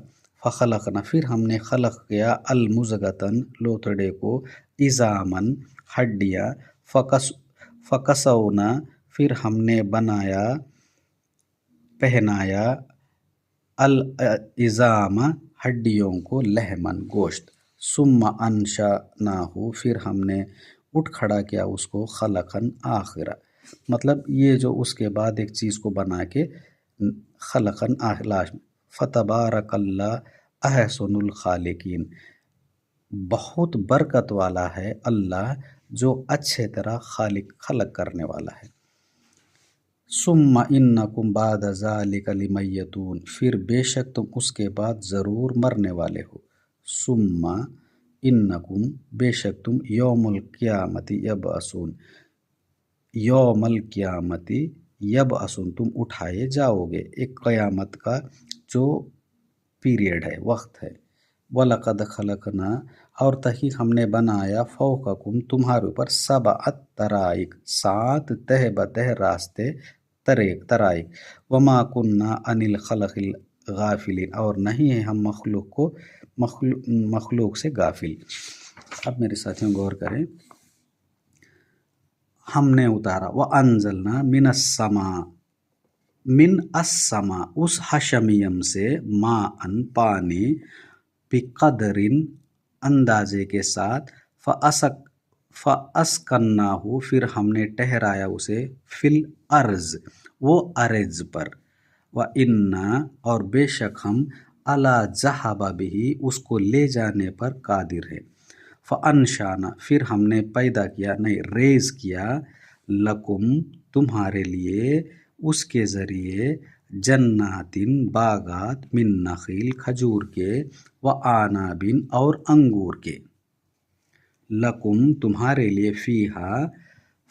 फ़खलक़ना, फिर हमने खलक किया, अल मुज़ग़तन, लोथड़े को, इज़ामन, हड्डियाँ, फ़कसौना, फिर हमने बनाया, पहनाया, अल इज़ाम, हड्डियों को, लहमन, गोश्त। सुम्मा अंशअनाहु, फिर हमने उठ खड़ा किया उसको, खलकन आखिरा, मतलब ये जो उसके बाद एक चीज़ को बना के खलकन लाश में। फतबारकल्लाह अहसनुल खालिकीन, बहुत बरकत वाला है अल्लाह जो अच्छे तरह खलक करने वाला है। सुम्मा इन्नकुम बाद ज़ालिका लिमय्यतून, फिर बेशक तुम उसके बाद ज़रूर मरने वाले हो। सुम्मा इन्नकुम, बेशक तुम, यौमुल क़ियामति यबअसून, यौमल क़ियामति यबअसून, तुम उठाए जाओगे। एक क़यामत का जो पीरियड है, वक्त है। वलक़द खलक़ना, और तहक़ीक़ हमने बनाया, फ़ौक़कुम, तुम्हारे ऊपर, सबअत तराइक, 7 तह बतह रास्ते, तराइक। वमा कुन्ना अनिल खलक़िल गाफिलीन, और नहीं है हम मखलूक से गाफिल। अब मेरे साथियों गौर करें, हमने उतारा, व अंजलना मिनस्समा, मिन अस्समा, उस हशमियम से, मा अन, पानी, बिक़दरिन, अंदाजे के साथ, फ़असक फ़अस्कन्नाहु, फिर हमने ठहराया उसे, फिल अर्ज़, वो अर्ज़ पर, व इन्ना, और बेशक हम, अला ज़हाबा बिही, उसको ले जाने पर कादिर है। फ़अनशाना, फिर हमने पैदा किया, नहीं रेज़ किया, लकुम, तुम्हारे लिए, उसके ज़रिए, जन्नातिन, बागात, मिन नखील, खजूर के, व आनाबिन, और अंगूर के, लकुम, तुम्हारे लिए, फ़ीहा,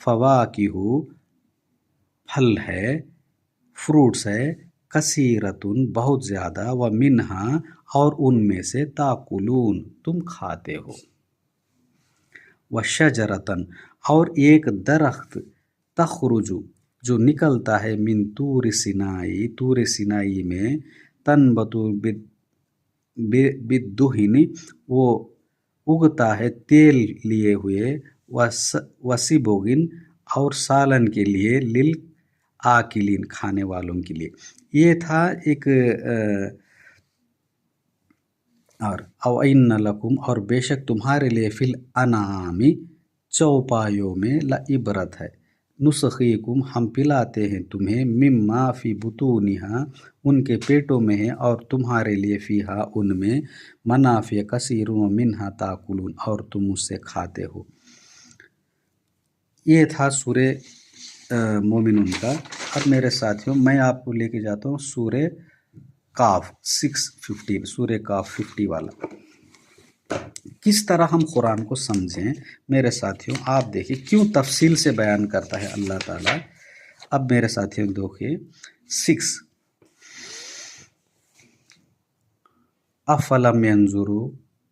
फ़वाकिहु, फल है, फ्रूट्स है, कसीरतुन, बहुत ज़्यादा, व मिन्हा, और उनमें से, ताकुलून, तुम खाते हो, व शजरतन, और एक दरख्त, तखरुजु, जो निकलता है, मिन तूर सिनाई, तूर सिनाई में, तनबतु बिद्दुहिनी, वो उगता है तेल लिए हुए, वसिबोगिन, और सालन के लिए, लिल आकिलीन, खाने वालों के लिए। ये था एक और अवइन्न लकुम, और बेशक तुम्हारे लिए, फिल अनामी, चौपायों में, ला इबरत है, नुस्खीकुम, हम पिलाते हैं तुम्हें, मिम्मा फी बुतूनिहा, उनके पेटों में है, और तुम्हारे लिए, फ़ीहा, उनमें, मनाफ़िय कसीरुन, मिन्हा ताकुलून, और तुम उससे खाते हो। ये था सूरे मोमिनून का। अब मेरे साथियों, मैं आपको लेके जाता हूँ सूरे काफ 6:15, सूरे काफ 50 वाला। किस तरह हम कुरान को समझें मेरे साथियों, आप देखिए क्यों तफसील से बयान करता है अल्लाह ताला। अब मेरे साथियों देखिए 6, अफलम यंजुरू,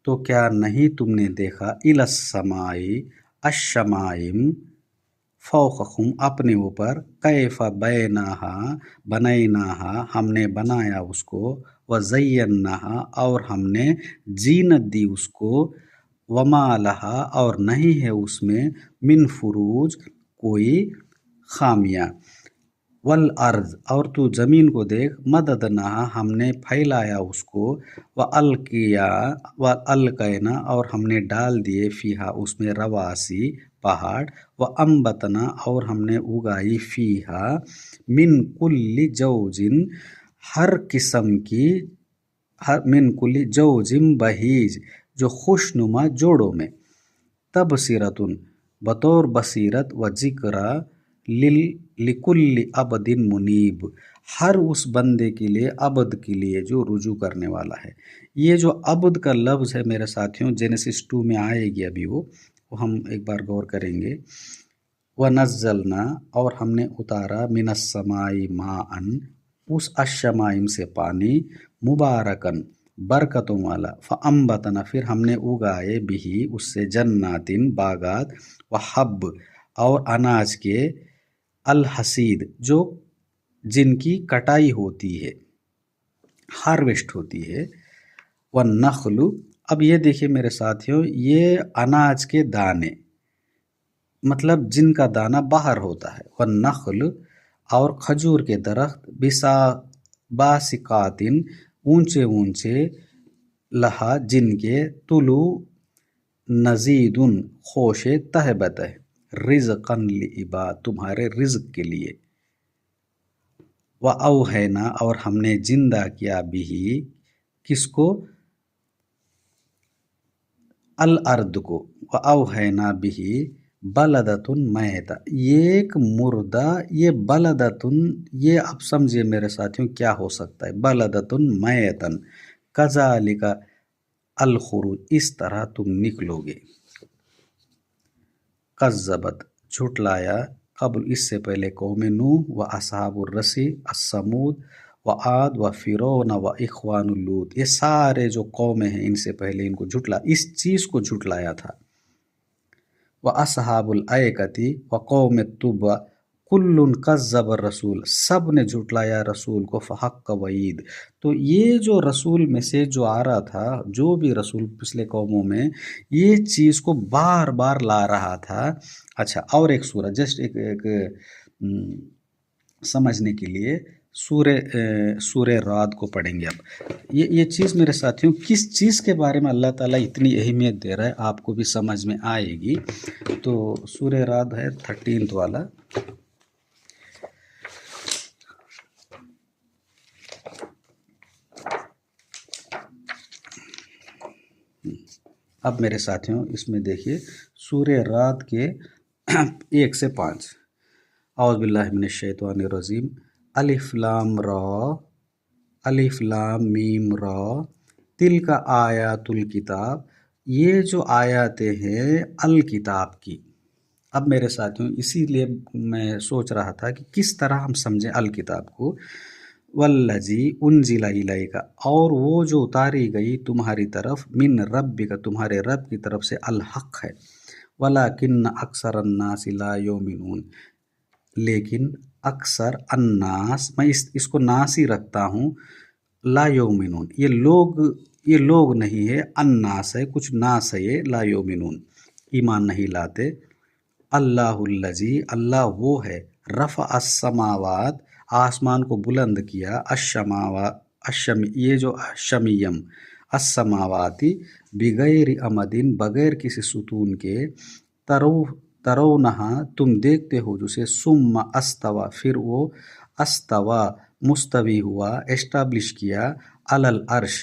तो क्या नहीं तुमने देखा, इलस समाई, अशमाइम, फौक़हुम, अपने ऊपर, कैफ़ा बैनाहा, बनैनाहा, हमने बनाया उसको, व ज़य्यन्नाहा, और हमने जीनत दी उसको, वमा लहा, और नहीं है उसमें, मिन फुरूज, कोई खामियाँ, वल अर्ज़, और तू ज़मीन को देख, मददनाहा, हमने फैलाया उसको, व अलकिया, व अलकैना, और हमने डाल दिए, फ़ीहा, उसमें, रवासी, पहाड़, व अम्बतना, और हमने उगाई, फ़ीहा, मिन कुल्ली जौजिन, हर किस्म की, हर मिन कुल्ली जौजिम बहीज, जो खुशनुमा जोड़ों में, तबसिरतुन, बतौर बसीरत, व जिक्रा, लिकुल्ली अबदिन मुनीब, हर उस बंदे के लिए, अबद के लिए, जो रुजू करने वाला है। ये जो अबद का लफ्ज़ है मेरे साथियों, जेनेसिस 2 में आएगी अभी वो हम एक बार गौर करेंगे। व नज़्ज़लना, और हमने उतारा, मिनस समाई माअन, उस अशमाइम से पानी, मुबारकन, बरकतों वाला, फ़अम्बतना, फिर हमने उगाए, बिही, उससे, जन्नातिन, बागात, व हब्ब, और अनाज के, अल हसीद, जो जिनकी कटाई होती है, हार्वेस्ट होती है, व नखलु, अब ये देखिए मेरे साथियों, ये अनाज के दाने, मतलब जिनका दाना बाहर होता है, व नखल, और खजूर के दरख्त, बिसा बासिकातिन, ऊंचे ऊंचे, लहा, जिनके, तुलु नजीदुन, खोशे, तहबत है, रिज़क़न लिइबाद, तुम्हारे रिज़्क के लिए, व औहैना, और हमने जिंदा किया, बिही, किसको, अल अर्द को, व औहैना बिही, बलदतुन मैता, ये एक मुर्दा, ये बलदतुन, ये आप समझिए मेरे साथियों क्या हो सकता है, बलदतुन मैतन, कज़ालिका अल खुरूज, इस तरह तुम निकलोगे, कज़्ज़बत, झुटलाया, कब्ल, इससे पहले, कौम नूह, व असहाबुर रसी, अस्समूद, व आद, व फिरौन, व इख्वानुल लूत, ये सारे जो कौमें हैं, इनसे पहले इनको झुटला, इस चीज़ को झुटलाया था। व असहाबुल ऐकती, व कौम तुबा, कुल्लुन कज़्ज़ब रसूल, सब ने झुटलाया रसूल को, फ़हक्क वईद, तो ये जो रसूल में से जो आ रहा था, जो भी रसूल पिछले कौमों में ये चीज़ को बार बार ला रहा था। अच्छा, और एक सूरत जस्ट एक समझने के लिए, सूरे रात को पढ़ेंगे। अब ये चीज़ मेरे साथियों, किस चीज़ के बारे में अल्लाह ताला इतनी अहमियत दे रहा है आपको भी समझ में आएगी। तो सूरे रात है 13th वाला। अब मेरे साथियों इसमें देखिए सूरे रात के 1 से 5। औज़ु बिल्लाहि मिनश शैतानिर रजीम। अलिफ लाम रा, अलिफ लाम मीम रा, तिलका आयातुल किताब। ये जो आयातें हैं अल किताब की। अब मेरे साथियों इसीलिए मैं सोच रहा था कि किस तरह हम समझें अल किताब को। वल्लजी उन्जिला इलैका, और वो जो उतारी गई तुम्हारी तरफ, मिन रब्बिका, तुम्हारे रब की तरफ से, अल हक है। वलाकिन्न अक्सरन नास ला युमिनून, लेकिन अक्सर अन्नास, मैं इसको नास ही रखता हूँ, ला युमिनून, ये लोग नहीं है, अन्नास है, कुछ नास है ये, ला युमिनून, ईमान नहीं लाते। अल्लाहुल्लजी, अल्लाह वो है, रफ़ा अस्समावात, आसमान को बुलंद किया, ये जो शमीयम, अस्समावाती, बिगैर अमदिन, बगैर किसी सुतून के, तरौनहा, तुम देखते हो जिसे, सुम्मा अस्तवा, फिर वो अस्तवा, मुस्तवी हुआ, एस्टाब्लिश किया, अलल अर्श,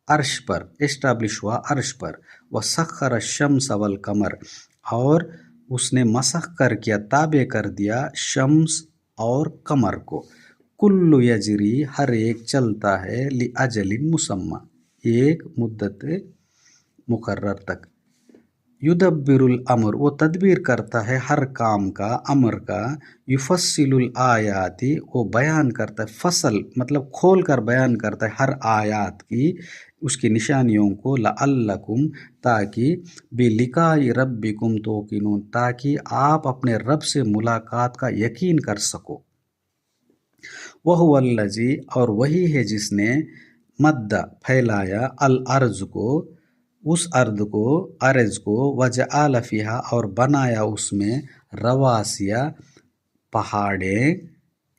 अर्श पर एस्टाब्लिश हुआ, अर्श पर। व सखर शम्स वल कमर, और उसने मसख कर किया, ताबे कर दिया, शम्स और कमर को। कुल्लु यजरी, हर एक चलता है, लि अजलिन मुसम्मा, एक मुद्दत मुकर्रर तक। युदब्बिरुल अमर, वो तदबीर करता है हर काम का, अमर का। युफस्सिलुल आयाति, वो बयान करता है, फसल मतलब खोल कर बयान करता है हर आयात की, उसकी निशानियों को। लअल्लकुम, ताकि, बिलिकाई रब्बिकुम तोकिनून, ताकि आप अपने रब से मुलाकात का यकीन कर सको। वहुवल्लजी, और वही है जिसने, मद्दा, फैलाया, अल अर्ज को, उस अर्द को, अर्ज को, वजअल फिहा, और बनाया उसमें, रवासिया, पहाड़ें,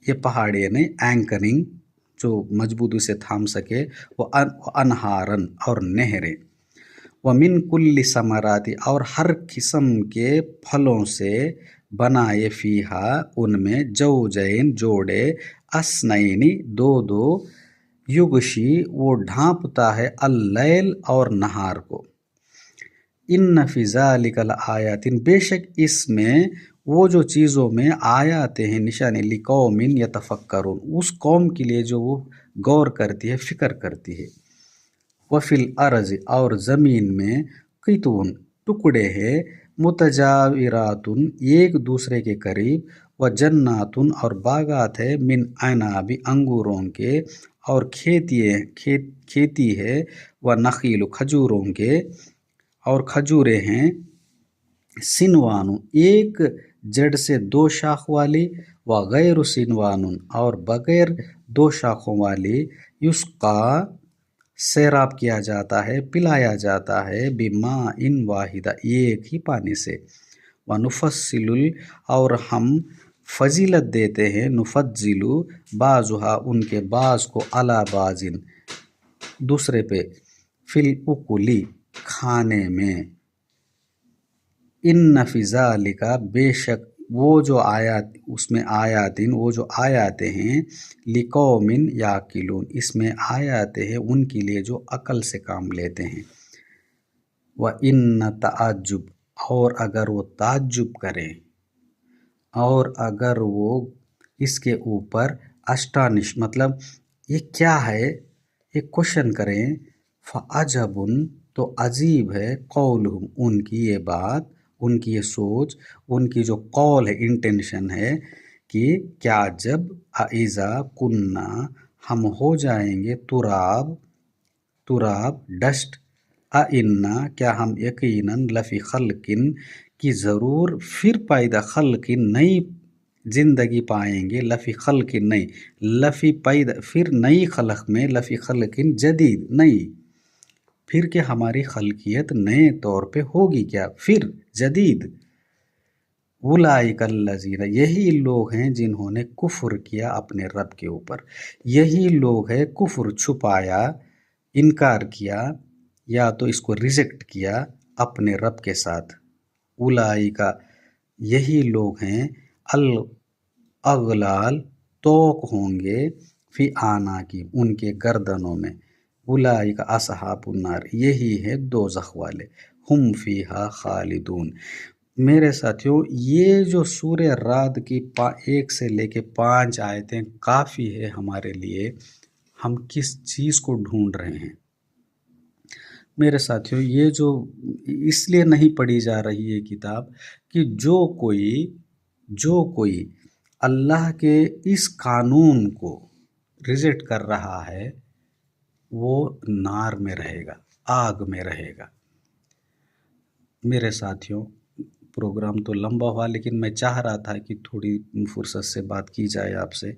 ये पहाड़ें नहीं, एंकरिंग, जो मजबूती से थाम सके, वो अनहारन, और नहरें। व मिन कुल्ली समराती, और हर किस्म के फलों से बनाए, फीहा, उनमें, जौजैन, जोड़े, असनैनी, दो दो, युगशी, वो ढांपता है, अल्लैल, और नहार को। इन्न फी ज़ालिकल आयातिन, बेशक इसमें, वो जो चीज़ों में आयाते हैं, निशानी, लिकौमिन यतफक्करून, उस कौम के लिए जो वो गौर करती है, फिक्र करती है। वफिल अर्ज, और ज़मीन में, क़ितून, टुकड़े हैं, मुतजाविरातुन, एक दूसरे के करीब, व जन्नातुन, और बागात है, मिन अनाबी, अंगूरों के, और खेती है, व नखील, खजूरों के, और खजूरें हैं, सिनवानु, एक जड़ से 2 शाख वाली, व गैर सिनवानुन, और बगैर 2 शाखों वाली, युस्का, सैराब किया जाता है, पिलाया जाता है, बिमा इन वाहिदा, एक ही पानी से। व नुफस्सिलुल, और हम फजीलत देते हैं, नुफज्जिलु, बाजुहा, उनके बाज को, अला बाजिन, दूसरे पे, फिल उकुली, खाने में। इन्न फी ज़ालिका, बेशक वो जो आयात, उसमें आयातिन, वो जो आयाते हैं, लिकौमिन याकिलून, इसमें आयाते हैं उनके लिए जो अकल से काम लेते हैं। व इन्न ताज्जुब, और अगर वो ताज्जुब करें, और अगर वो इसके ऊपर अस्टानिश, मतलब ये क्या है, ये क्वेश्चन करें, फ़अजबुन, तो अजीब है, कौलुहुम, उनकी ये बात, उनकी ये सोच, उनकी जो कौल है, इंटेंशन है, कि क्या जब, अइज़ा कुन्ना, हम हो जाएंगे, तुराब, तुराब डस्ट, इन्ना, क्या हम यकीनन, लफ़ी खल्किन, की ज़रूर फिर पैदा, खल्किन, नई जिंदगी पाएंगे, लफ़ी खल्किन, नई, लफ़ी पैदा, फिर नई खलक में, लफ़ी खल्किन जदीद, नई, फिर क्या हमारी खल्कियत नए तौर पे होगी क्या, फिर जदीद। उलाइकल्लज़ीना, यही लोग हैं जिन्होंने कुफ्र किया अपने रब के ऊपर। यही लोग हैं कुफ्र छुपाया, इनकार किया या तो इसको रिजेक्ट किया अपने रब के साथ। उलाइका, यही लोग हैं अल अगलाल, तोक होंगे फी आना की, उनके गर्दनों में। उलाइका असहाबुन्नार, यही है दोज़ख वाले। हुम फीहा खालिदून। मेरे साथियों, ये जो सूर्य रात की 1 से लेके 5 आयतें काफ़ी है हमारे लिए। हम किस चीज़ को ढूंढ रहे हैं मेरे साथियों? ये जो इसलिए नहीं पढ़ी जा रही है किताब कि जो कोई अल्लाह के इस कानून को रिजेक्ट कर रहा है वो नार में रहेगा, आग में रहेगा। मेरे साथियों, प्रोग्राम तो लंबा हुआ लेकिन मैं चाह रहा था कि थोड़ी फुर्सत से बात की जाए आपसे।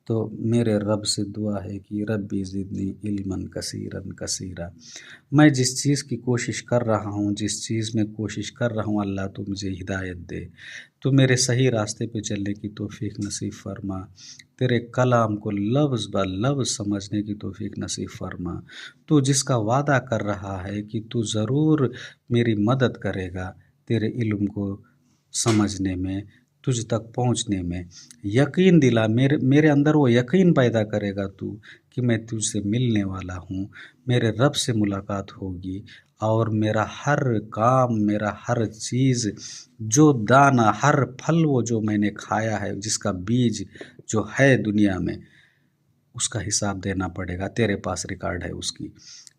तो मेरे रब से दुआ है कि रब्बी ज़िदनी इल्मन कसीरन कसीरा। मैं जिस चीज़ की कोशिश कर रहा हूँ, जिस चीज़ में कोशिश कर रहा हूँ, अल्लाह तो मुझे हिदायत दे, तो मेरे सही रास्ते पे चलने की तौफ़ीक नसीब फ़रमा। तेरे कलाम को लफ्ज़ ब लफ्ज़ समझने की तौफ़ीक नसीब फ़रमा। तू जिसका वादा कर रहा है कि तू ज़रूर मेरी मदद करेगा तेरे इल्म को समझने में, तुझ तक पहुँचने में, यकीन दिला, मेरे अंदर वो यकीन पैदा करेगा तू कि मैं तुझसे मिलने वाला हूँ, मेरे रब से मुलाकात होगी और मेरा हर काम, मेरा हर चीज़, जो दाना, हर फल वो जो मैंने खाया है, जिसका बीज जो है दुनिया में, उसका हिसाब देना पड़ेगा। तेरे पास रिकॉर्ड है उसकी।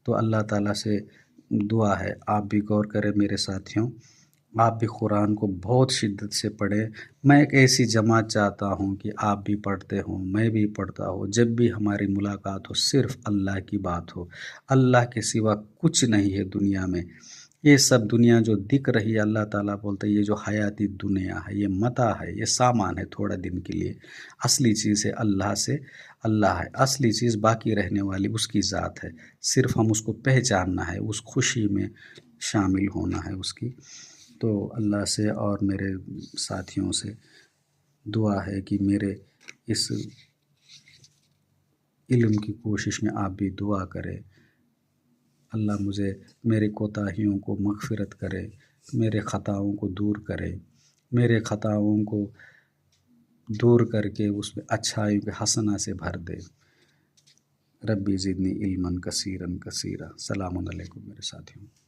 तो अल्लाह ताला से दुआ है, आप भी गौर करें मेरे साथियों, आप भी कुरान को बहुत शिद्दत से पढ़ें। मैं एक ऐसी जमात चाहता हूँ कि आप भी पढ़ते हों, मैं भी पढ़ता हूँ। जब भी हमारी मुलाकात हो सिर्फ़ अल्लाह की बात हो। अल्लाह के सिवा कुछ नहीं है दुनिया में। ये सब दुनिया जो दिख रही है, अल्लाह ताला बोलता है ये जो हयाती दुनिया है, ये मता है, ये सामान है थोड़ा दिन के लिए। असली चीज़ है अल्लाह है। असली चीज़ बाकी रहने वाली उसकी ज़ात है। सिर्फ़ हम उसको पहचानना है, उस खुशी में शामिल होना है उसकी। तो अल्लाह से और मेरे साथियों से दुआ है कि मेरे इस इल्म की कोशिश में आप भी दुआ करें। अल्लाह मुझे मेरे कोताहियों को मग़फ़िरत करे, मेरे ख़ताओं को दूर करे, मेरे ख़ताओं को दूर करके उसमें अच्छाइयों के हसना से भर दे। रब्बी ज़िदनी इल्मन कसीरन कसीरा। सलामुन अलैकुम मेरे साथियों।